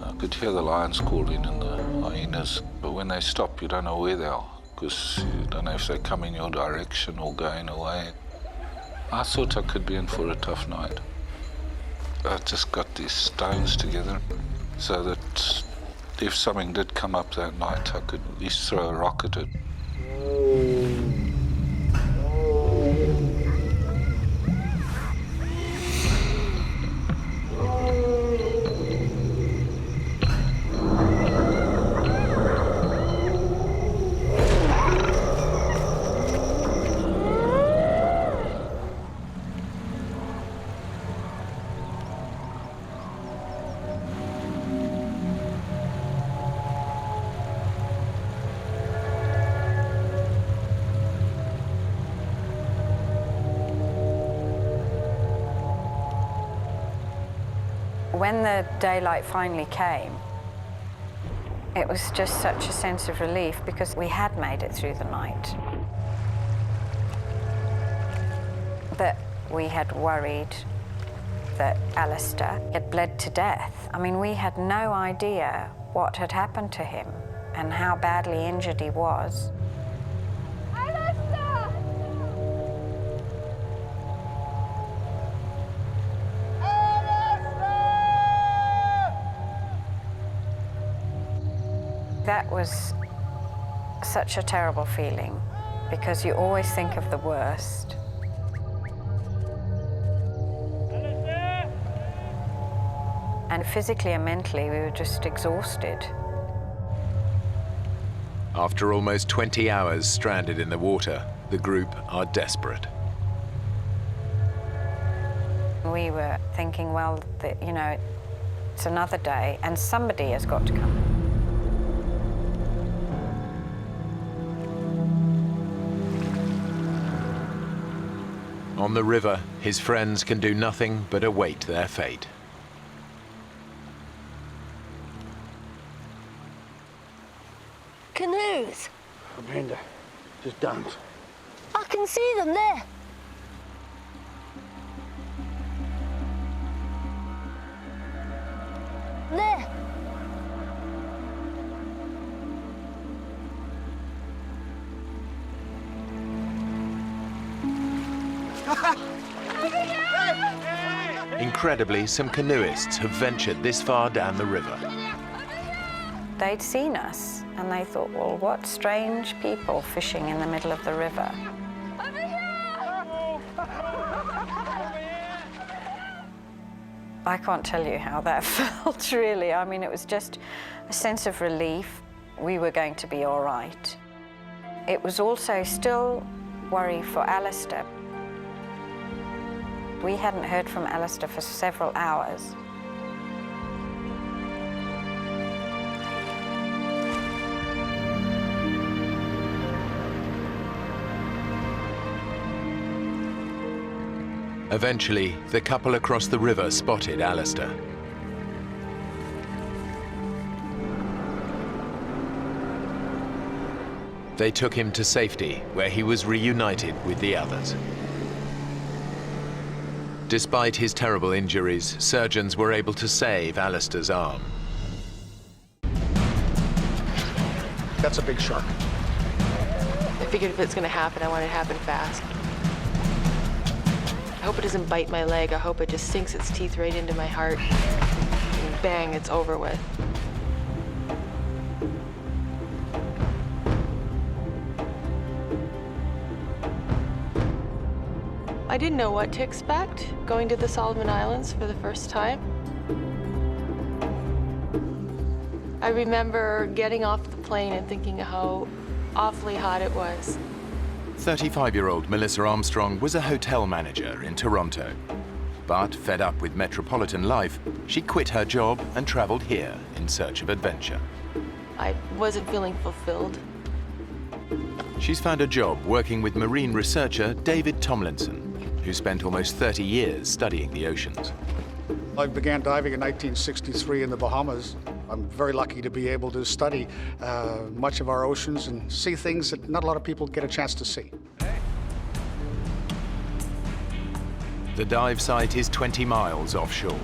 S17: I could hear the lions calling and the hyenas, but when they stop, you don't know where they are, because you don't know if they come in your direction or going away. I thought I could be in for a tough night. I just got these stones together so that if something did come up that night, I could at least throw a rock at it.
S12: When the daylight finally came, it was just such a sense of relief because we had made it through the night. But we had worried that Alistair had bled to death. I mean, we had no idea what had happened to him and how badly injured he was. That was such a terrible feeling because you always think of the worst. And physically and mentally, we were just exhausted.
S2: After almost 20 hours stranded in the water, the group are desperate.
S12: We were thinking, well, you know, it's another day and somebody has got to come.
S2: On the river, his friends can do nothing but await their fate.
S18: Canoes.
S9: Amanda, just dance.
S18: I can see them there. There.
S2: Incredibly, some canoeists have ventured this far down the river.
S12: They'd seen us and they thought, well, what strange people fishing in the middle of the river. I can't tell you how that felt, really. I mean, it was just a sense of relief. We were going to be all right. It was also still worry for Alistair. We hadn't heard from Alistair for several hours.
S2: Eventually, the couple across the river spotted Alistair. They took him to safety, where he was reunited with the others. Despite his terrible injuries, surgeons were able to save Alistair's arm.
S19: That's a big shark.
S11: I figured if it's going to happen, I want it to happen fast. I hope it doesn't bite my leg. I hope it just sinks its teeth right into my heart. And bang, it's over with. I didn't know what to expect going to the Solomon Islands for the first time. I remember getting off the plane and thinking how awfully hot it was.
S2: 35-year-old Melissa Armstrong was a hotel manager in Toronto. But fed up with metropolitan life, she quit her job and traveled here in search of adventure.
S11: I wasn't feeling fulfilled.
S2: She's found a job working with marine researcher David Tomlinson, who spent almost 30 years studying the oceans.
S19: I began diving in 1963 in the Bahamas. I'm very lucky to be able to study much of our oceans and see things that not a lot of people get a chance to see.
S2: The dive site is 20 miles offshore.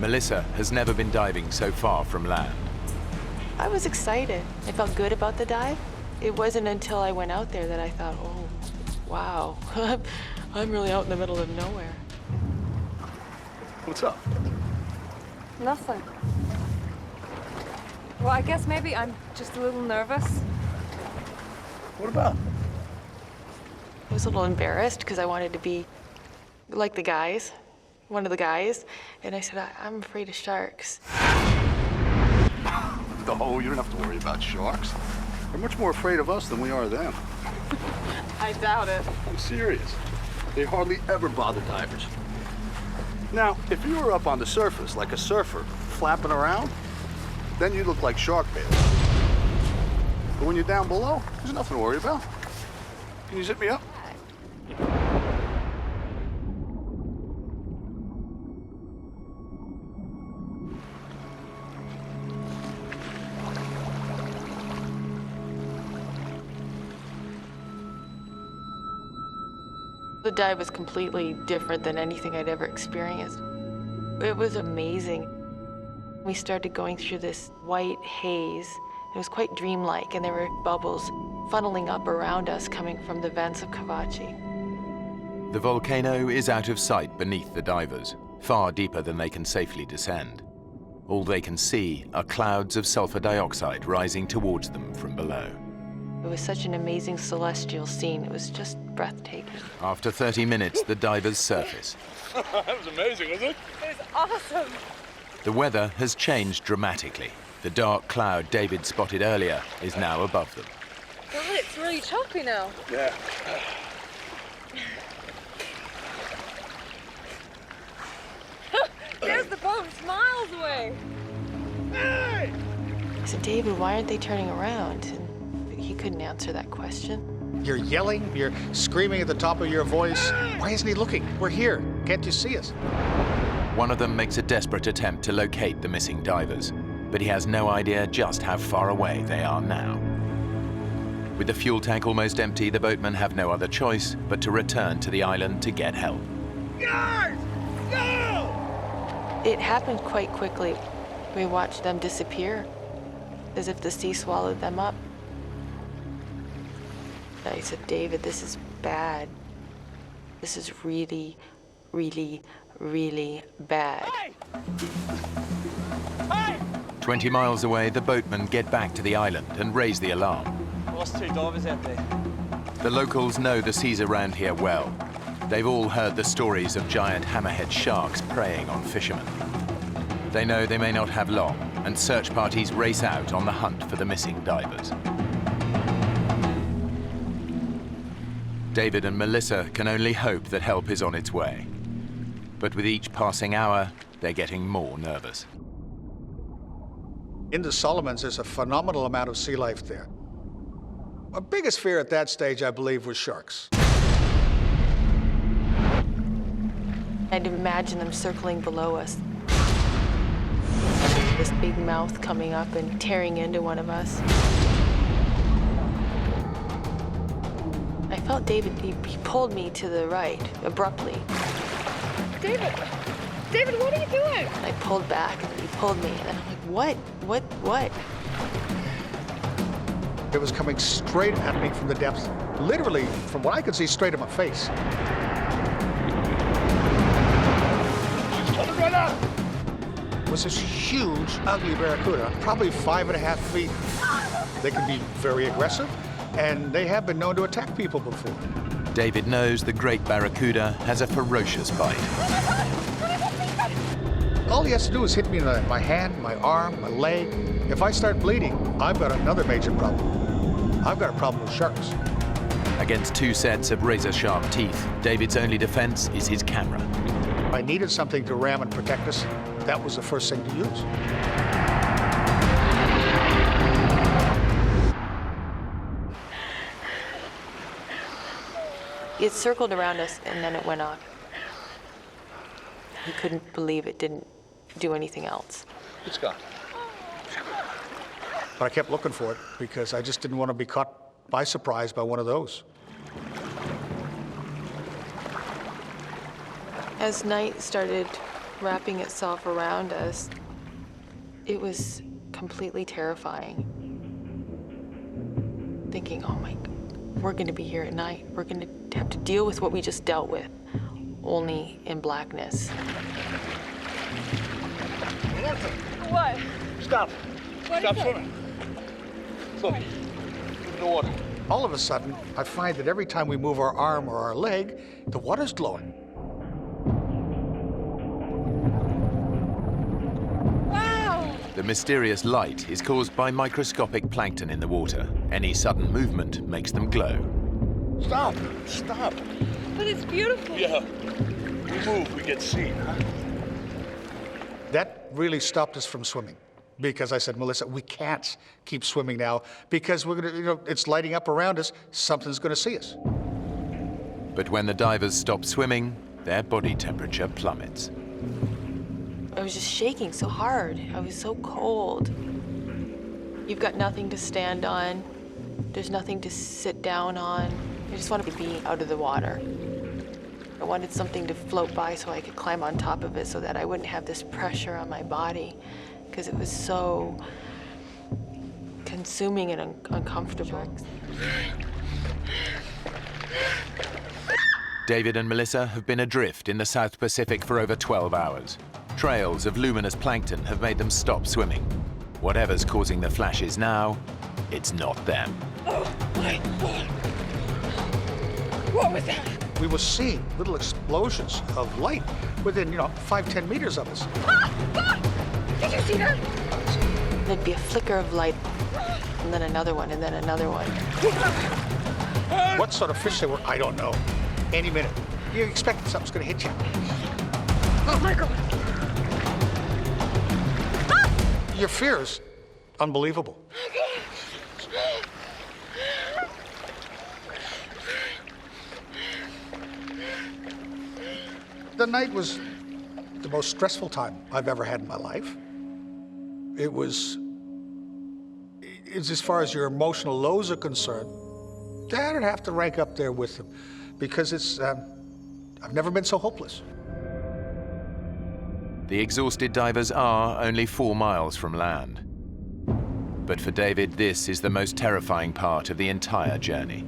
S2: Melissa has never been diving so far from land.
S11: I was excited. I felt good about the dive. It wasn't until I went out there that I thought, oh, wow, I'm really out in the middle of nowhere.
S19: What's up?
S20: Nothing. Well, I guess maybe I'm just a little nervous.
S19: What about?
S11: I was a little embarrassed because I wanted to be like the guys, one of the guys, and I said, I'm afraid of sharks.
S19: No, you don't have to worry about sharks. They're much more afraid of us than we are them.
S11: I doubt it.
S19: I'm serious. They hardly ever bother divers. Now, if you were up on the surface like a surfer, flapping around, then you look like shark bait. But when you're down below, there's nothing to worry about. Can you zip me up?
S11: The dive was completely different than anything I'd ever experienced. It was amazing. We started going through this white haze. It was quite dreamlike, and there were bubbles funneling up around us coming from the vents of Kavachi.
S2: The volcano is out of sight beneath the divers, far deeper than they can safely descend. All they can see are clouds of sulfur dioxide rising towards them from below.
S11: It was such an amazing celestial scene. It was just breathtaking.
S2: After 30 minutes, the divers surface.
S15: That was amazing, wasn't it?
S20: It was awesome.
S2: The weather has changed dramatically. The dark cloud David spotted earlier is now above them.
S20: God, it's really choppy now.
S15: Yeah.
S20: There's the boat, it's miles away.
S15: Hey!
S11: I said, David, why aren't they turning around? And he couldn't answer that question.
S9: You're yelling, you're screaming at the top of your voice. Why isn't he looking? We're here. Can't you see us?
S2: One of them makes a desperate attempt to locate the missing divers, but he has no idea just how far away they are now. With the fuel tank almost empty, the boatmen have no other choice but to return to the island to get help.
S10: Guys, go!
S11: It happened quite quickly. We watched them disappear, as if the sea swallowed them up. I said, David, this is bad. This is really, really, really bad.
S10: Hey!
S2: 20 miles away, the boatmen get back to the island and raise the alarm.
S10: Lost 2 divers out there.
S2: The locals know the seas around here well. They've all heard the stories of giant hammerhead sharks preying on fishermen. They know they may not have long, and search parties race out on the hunt for the missing divers. David and Melissa can only hope that help is on its way. But with each passing hour, they're getting more nervous.
S9: In the Solomons, there's a phenomenal amount of sea life there. My biggest fear at that stage, I believe, was sharks.
S11: I'd imagine them circling below us. This big mouth coming up and tearing into one of us. I felt David, he pulled me to the right, abruptly.
S20: David! David, what are you doing?
S11: I pulled back, and he pulled me, and then I'm like, what?
S9: It was coming straight at me from the depths, literally, from what I could see, straight at my face. It was this huge, ugly barracuda, probably 5.5 feet. They can be very aggressive, and they have been known to attack people before.
S2: David knows the great barracuda has a ferocious bite.
S9: All he has to do is hit me in my hand, my arm, my leg. If I start bleeding, I've got another major problem. I've got a problem with sharks.
S2: Against 2 sets of razor-sharp teeth, David's only defense is his camera.
S9: I needed something to ram and protect us. That was the first thing to use.
S11: It circled around us, and then it went off. He couldn't believe it didn't do anything else.
S9: It's gone. But I kept looking for it because I just didn't want to be caught by surprise by one of those.
S11: As night started wrapping itself around us, it was completely terrifying. Thinking, oh my God, we're going to be here at night. We're going to have to deal with what we just dealt with, only in blackness.
S20: What?
S19: Stop.
S20: What
S19: Stop
S20: is it?
S19: swimming. Look, in the water.
S9: All of a sudden, I find that every time we move our arm or our leg, the water's glowing.
S20: Wow!
S2: The mysterious light is caused by microscopic plankton in the water. Any sudden movement makes them glow.
S19: Stop. Stop.
S20: But it's beautiful.
S19: Yeah. We move, we get seen, huh?
S9: That really stopped us from swimming because I said, Melissa, we can't keep swimming now because we're going to, it's lighting up around us. Something's going to see us.
S2: But when the divers stop swimming, their body temperature plummets.
S11: I was just shaking so hard. I was so cold. You've got nothing to stand on. There's nothing to sit down on. I just wanted to be out of the water. I wanted something to float by so I could climb on top of it so that I wouldn't have this pressure on my body because it was so consuming and uncomfortable.
S2: David and Melissa have been adrift in the South Pacific for over 12 hours. Trails of luminous plankton have made them stop swimming. Whatever's causing the flashes now, it's not them.
S10: Oh my God. What was that?
S21: We were seeing little explosions of light within, 5-10 meters of us.
S20: Did you see that?
S11: There'd be a flicker of light, and then another one, and then another one.
S21: What sort of fish they were, I don't know. Any minute. You expect something's gonna hit you.
S20: Oh my God.
S21: Your fear is unbelievable. The night was the most stressful time I've ever had in my life. It's as far as your emotional lows are concerned, that'd have to rank up there with them, because I've never been so hopeless.
S2: The exhausted divers are only 4 miles from land. But for David, this is the most terrifying part of the entire journey.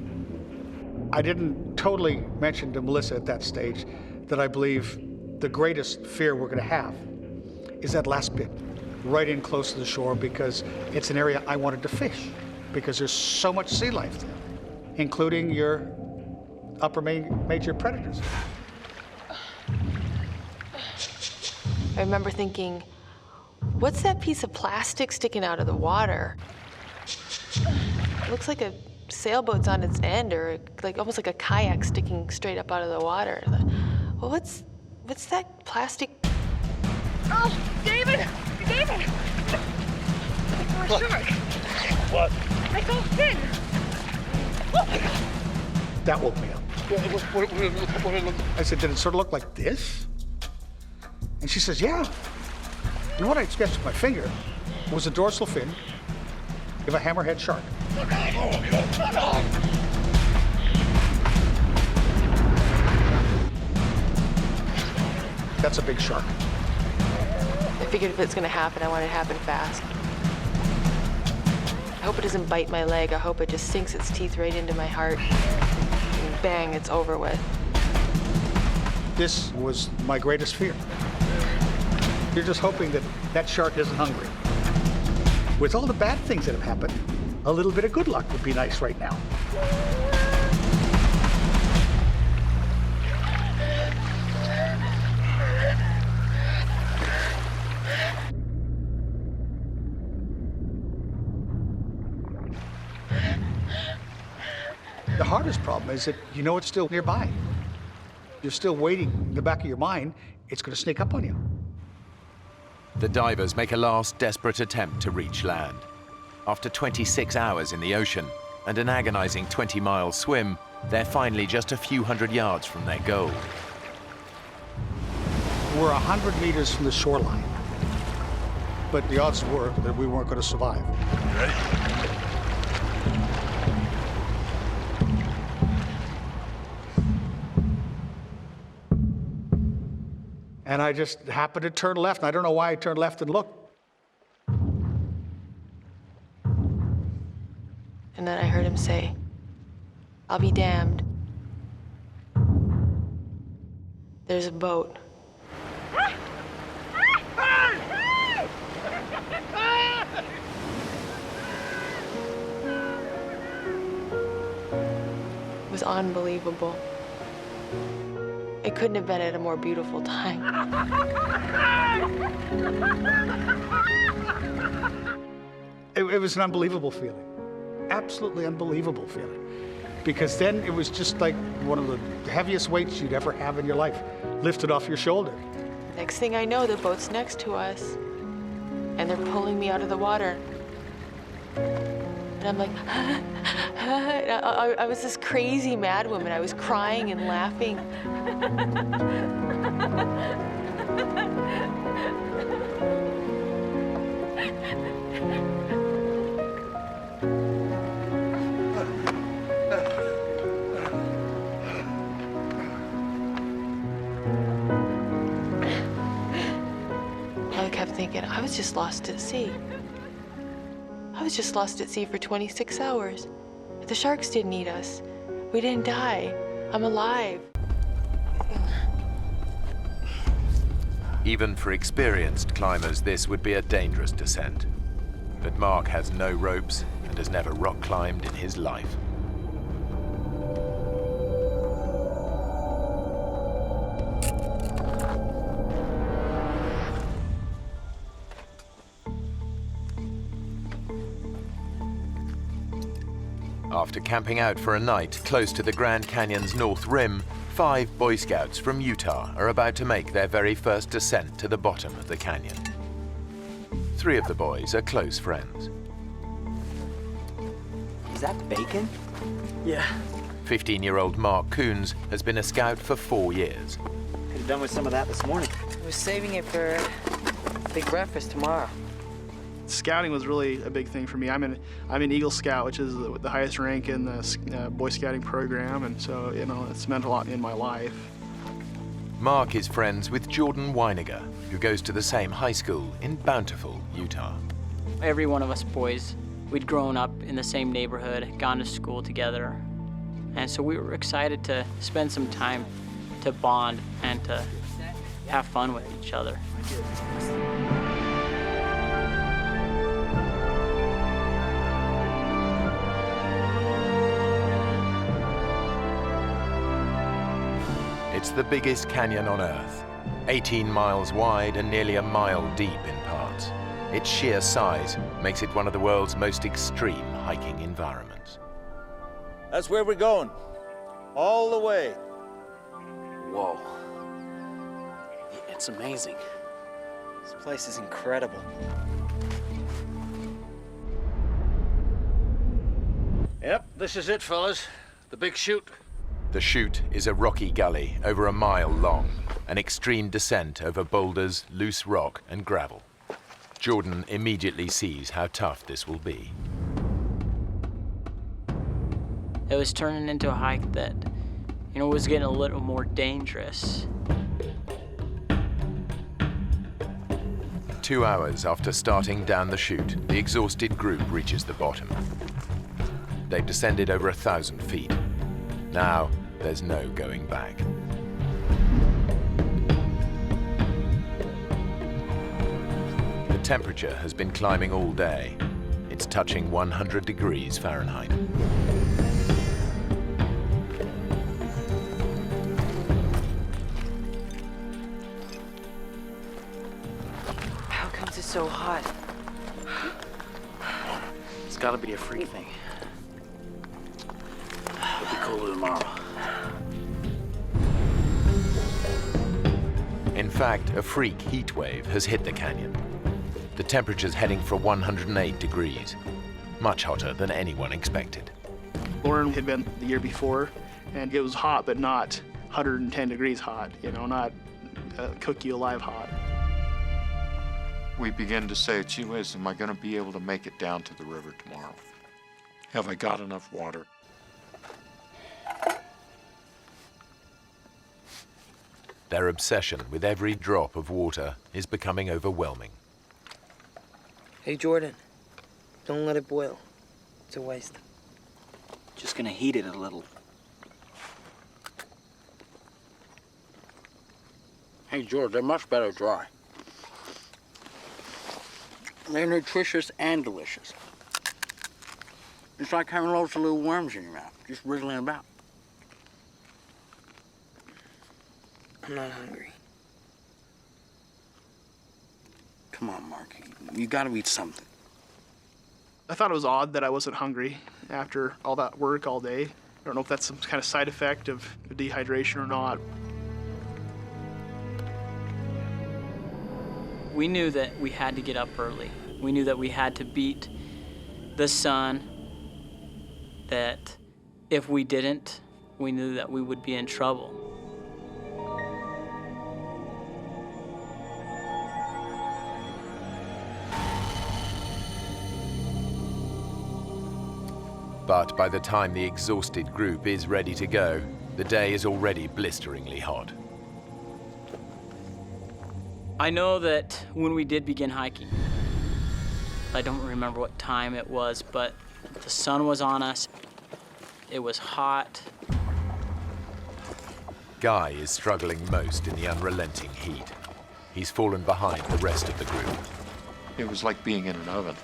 S21: I didn't totally mention to Melissa at that stage that I believe the greatest fear we're going to have is that last bit, right in close to the shore, because it's an area I wanted to fish, because there's so much sea life there, including your upper major predators.
S11: I remember thinking, what's that piece of plastic sticking out of the water? It looks like a sailboat's on its end, or almost like a kayak sticking straight up out of the water. Well, what's that plastic?
S20: Oh, David! David! My shark!
S21: What?
S20: I saw a fin! Oh my God!
S21: That woke me up. I said, did it sort of look like this? And she says, yeah. And what I sketched with my finger was a dorsal fin of a hammerhead shark.
S20: Oh God! Oh God!
S21: That's a big shark.
S11: I figured if it's gonna happen, I want it to happen fast. I hope it doesn't bite my leg. I hope it just sinks its teeth right into my heart. And bang, it's over with.
S21: This was my greatest fear. You're just hoping that that shark isn't hungry. With all the bad things that have happened, a little bit of good luck would be nice right now. The hardest problem is that you know it's still nearby. You're still waiting in the back of your mind, it's going to sneak up on you.
S2: The divers make a last desperate attempt to reach land. After 26 hours in the ocean and an agonizing 20-mile swim, they're finally just a few hundred yards from their goal.
S21: We're 100 meters from the shoreline, but the odds were that we weren't going to survive.
S19: Ready?
S21: And I just happened to turn left, and I don't know why I turned left and looked.
S11: And then I heard him say, "I'll be damned. There's a boat." It was unbelievable. It couldn't have been at a more beautiful time.
S21: It was an unbelievable feeling. Absolutely unbelievable feeling. Because then it was just like one of the heaviest weights you'd ever have in your life lifted off your shoulder.
S11: Next thing I know, the boat's next to us, and they're pulling me out of the water. And I'm like, I was this crazy mad woman. I was crying and laughing. I kept thinking, I was just lost at sea. I was just lost at sea for 26 hours. The sharks didn't eat us. We didn't die. I'm alive.
S2: Even for experienced climbers, this would be a dangerous descent. But Mark has no ropes and has never rock climbed in his life. After camping out for a night close to the Grand Canyon's north rim, 5 Boy Scouts from Utah are about to make their very first descent to the bottom of the canyon. 3 of the boys are close friends.
S10: Is that bacon? Yeah.
S2: 15-year-old Mark Coons has been a scout for 4 years.
S10: Could have done with some of that this morning.
S4: I was saving it for big breakfast tomorrow.
S1: Scouting was really a big thing for me. I'm an Eagle Scout, which is the highest rank in the Boy Scouting program, and so, you know, it's meant a lot in my life.
S2: Mark is friends with Jordan Weiniger, who goes to the same high school in Bountiful, Utah.
S22: Every one of us boys, we'd grown up in the same neighborhood, gone to school together, and so we were excited to spend some time to bond and to have fun with each other.
S2: It's the biggest canyon on Earth, 18 miles wide and nearly a mile deep in parts. Its sheer size makes it one of the world's most extreme hiking environments.
S10: That's where we're going. All the way.
S14: Whoa. It's amazing. This place is incredible.
S9: Yep, this is it, fellas. The big chute.
S2: The chute is a rocky gully over a mile long, an extreme descent over boulders, loose rock, and gravel. Jordan immediately sees how tough this will be.
S22: It was turning into a hike that, you know, was getting a little more dangerous.
S2: 2 hours after starting down the chute, the exhausted group reaches the bottom. They've descended over 1,000 feet. Now, there's no going back. The temperature has been climbing all day. It's touching 100 degrees Fahrenheit.
S4: How comes it's so hot?
S14: It's gotta be a freak thing. It'll be cooler tomorrow.
S2: In fact, a freak heat wave has hit the canyon. The temperature's heading for 108 degrees, much hotter than anyone expected.
S21: Lauren had been the year before, and it was hot, but not 110 degrees hot, you know, not cook you alive hot.
S23: We begin to say, gee whiz, am I going to be able to make it down to the river tomorrow? Have I got enough water?
S2: Their obsession with every drop of water is becoming overwhelming.
S4: Hey, Jordan, don't let it boil. It's a waste.
S14: Just gonna heat it a little.
S24: Hey, George, they're much better dry. They're nutritious and delicious. It's like having loads of little worms in your mouth, just wriggling about.
S4: I'm not hungry.
S24: Come on, Mark. You gotta eat something.
S21: I thought it was odd that I wasn't hungry after all that work all day. I don't know if that's some kind of side effect of dehydration or not.
S22: We knew that we had to get up early. We knew that we had to beat the sun, that if we didn't, we knew that we would be in trouble.
S2: But by the time the exhausted group is ready to go, the day is already blisteringly hot.
S22: I know that when we did begin hiking, I don't remember what time it was, but the sun was on us. It was hot.
S2: Guy is struggling most in the unrelenting heat. he's fallen behind the rest of the group.
S23: It was like being in an oven.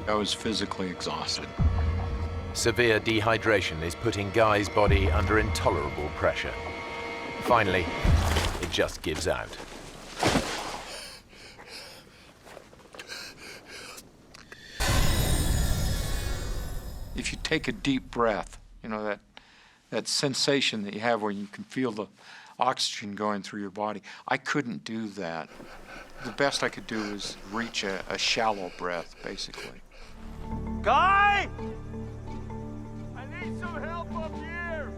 S23: I was physically exhausted.
S2: Severe dehydration is putting Guy's body under intolerable pressure. Finally, it just gives out.
S23: If you take a deep breath, you know, that sensation that you have where you can feel the oxygen going through your body, I couldn't do that. The best I could do was reach a shallow breath, basically.
S10: Guy! I need some help up here!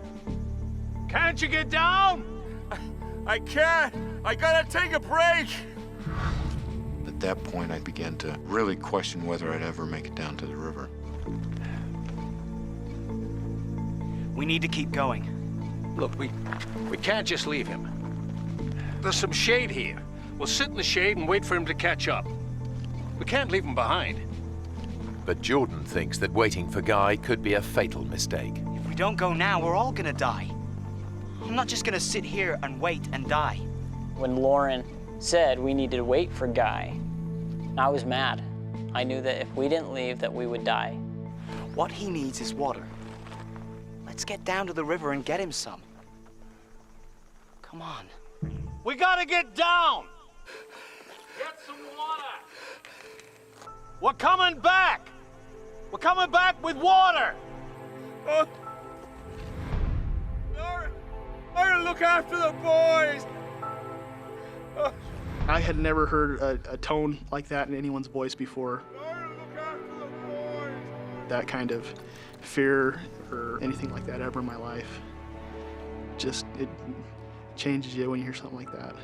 S10: Can't you get down? I can't. I gotta take a break.
S23: At that point, I began to really question whether I'd ever make it down to the river.
S3: We need to keep going.
S5: Look, we can't just leave him. There's some shade here. We'll sit in the shade and wait for him to catch up. We can't leave him behind.
S2: But Jordan thinks that waiting for Guy could be a fatal mistake.
S3: If we don't go now, we're all gonna die. I'm not just gonna sit here and wait and die.
S22: When Lauren said we needed to wait for Guy, I was mad. I knew that if we didn't leave, that we would die.
S3: What he needs is water. Let's get down to the river and get him some. Come on.
S10: We gotta get down! Get some water! We're coming back! We're coming back with water! Lauren, look after the boys!
S1: I had never heard a tone like that in anyone's voice before. That kind of fear or anything like that ever in my life. Just, it changes you when you hear something like that.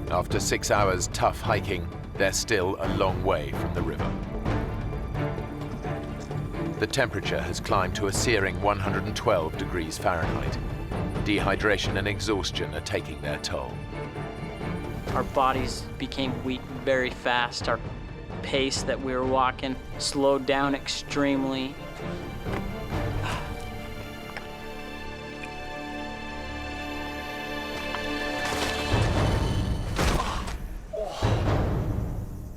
S2: After 6 hours tough hiking, they're still a long way from the river. The temperature has climbed to a searing 112 degrees Fahrenheit. Dehydration and exhaustion are taking their toll.
S22: Our bodies became weak very fast. Our pace that we were walking slowed down extremely.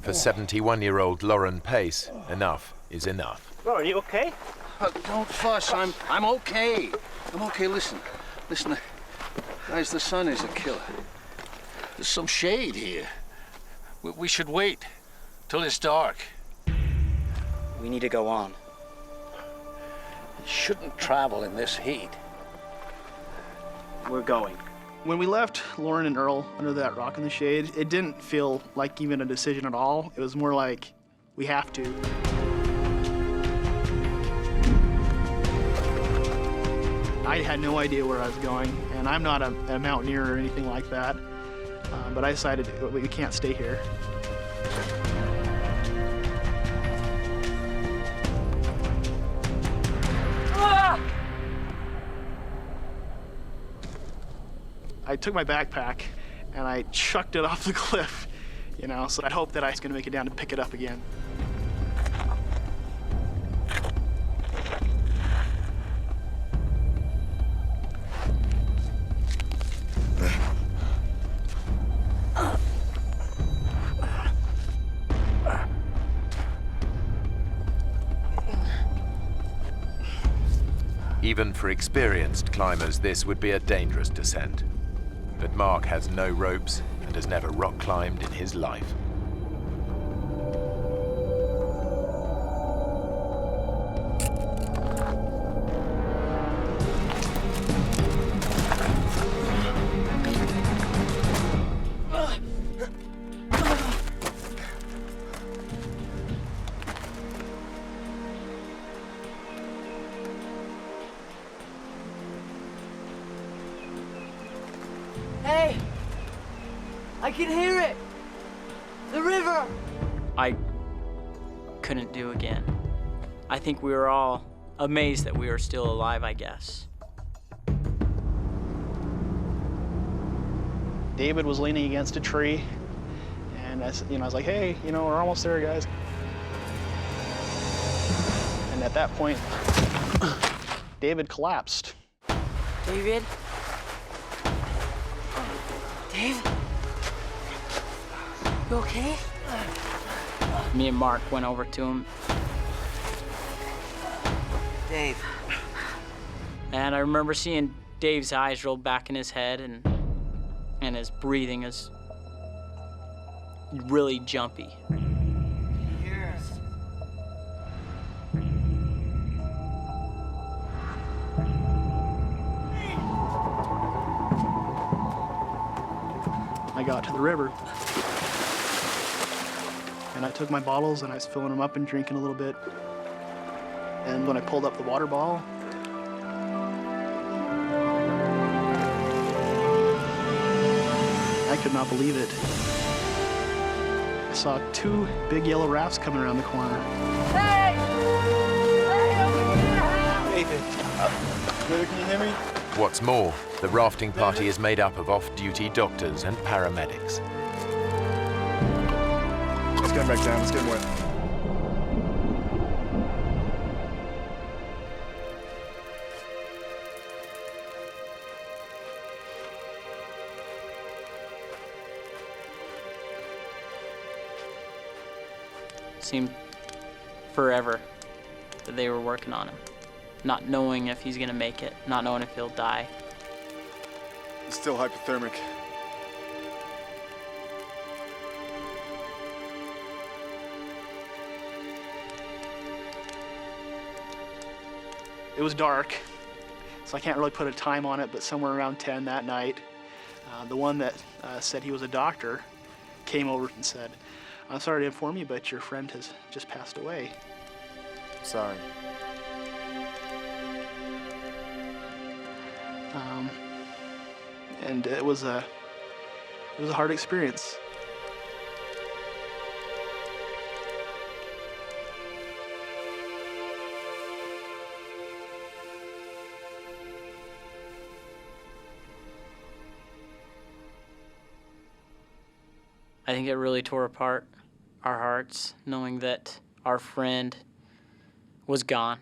S2: For 71-year-old Lauren Pace, enough is enough.
S10: Lauren, are you okay?
S5: Don't fuss. I'm okay. I'm okay. Listen, guys. The sun is a killer. There's some shade here. We should wait till it's dark.
S3: We need to go on.
S5: You shouldn't travel in this heat.
S3: We're going.
S1: When we left Lauren and Earl under that rock in the shade, it didn't feel like even a decision at all. It was more like, we have to. I had no idea where I was going, and I'm not a mountaineer or anything like that, but I decided we can't stay here. I took my backpack and I chucked it off the cliff, you know, so I'd hope that I was gonna make it down to pick it up again.
S2: Even for experienced climbers, this would be a dangerous descent. But Mark has no ropes and has never rock climbed in his life.
S10: Hey! I can hear it! The river!
S22: I couldn't do again. I think we were all amazed that we were still alive, I guess.
S1: David was leaning against a tree, and I was like, hey, we're almost there, guys. And at that point, David collapsed.
S22: David?
S18: Dave? You okay?
S22: Me and Mark went over to him.
S18: Dave.
S22: And I remember seeing Dave's eyes roll back in his head, and his breathing is really jumpy.
S18: Yes.
S1: I got to the river. And I took my bottles and I was filling them up and drinking a little bit. And when I pulled up the water bottle, I could not believe it. I saw 2 big yellow rafts coming around the corner.
S10: Hey! David. David, can you hear me?
S2: What's more, the rafting party is made up of off-duty doctors and paramedics.
S1: Let's get him back down, let's get him wet.
S22: Seemed forever that they were working on him, not knowing if he's gonna make it, not knowing if he'll die.
S10: He's still hypothermic.
S1: It was dark, so I can't really put a time on it, but somewhere around 10 that night, the one that said he was a doctor came over and said, "I'm sorry to inform you, but your friend has just passed away."
S10: Sorry.
S1: And it was a hard experience.
S22: I think it really tore apart our hearts, knowing that our friend was gone,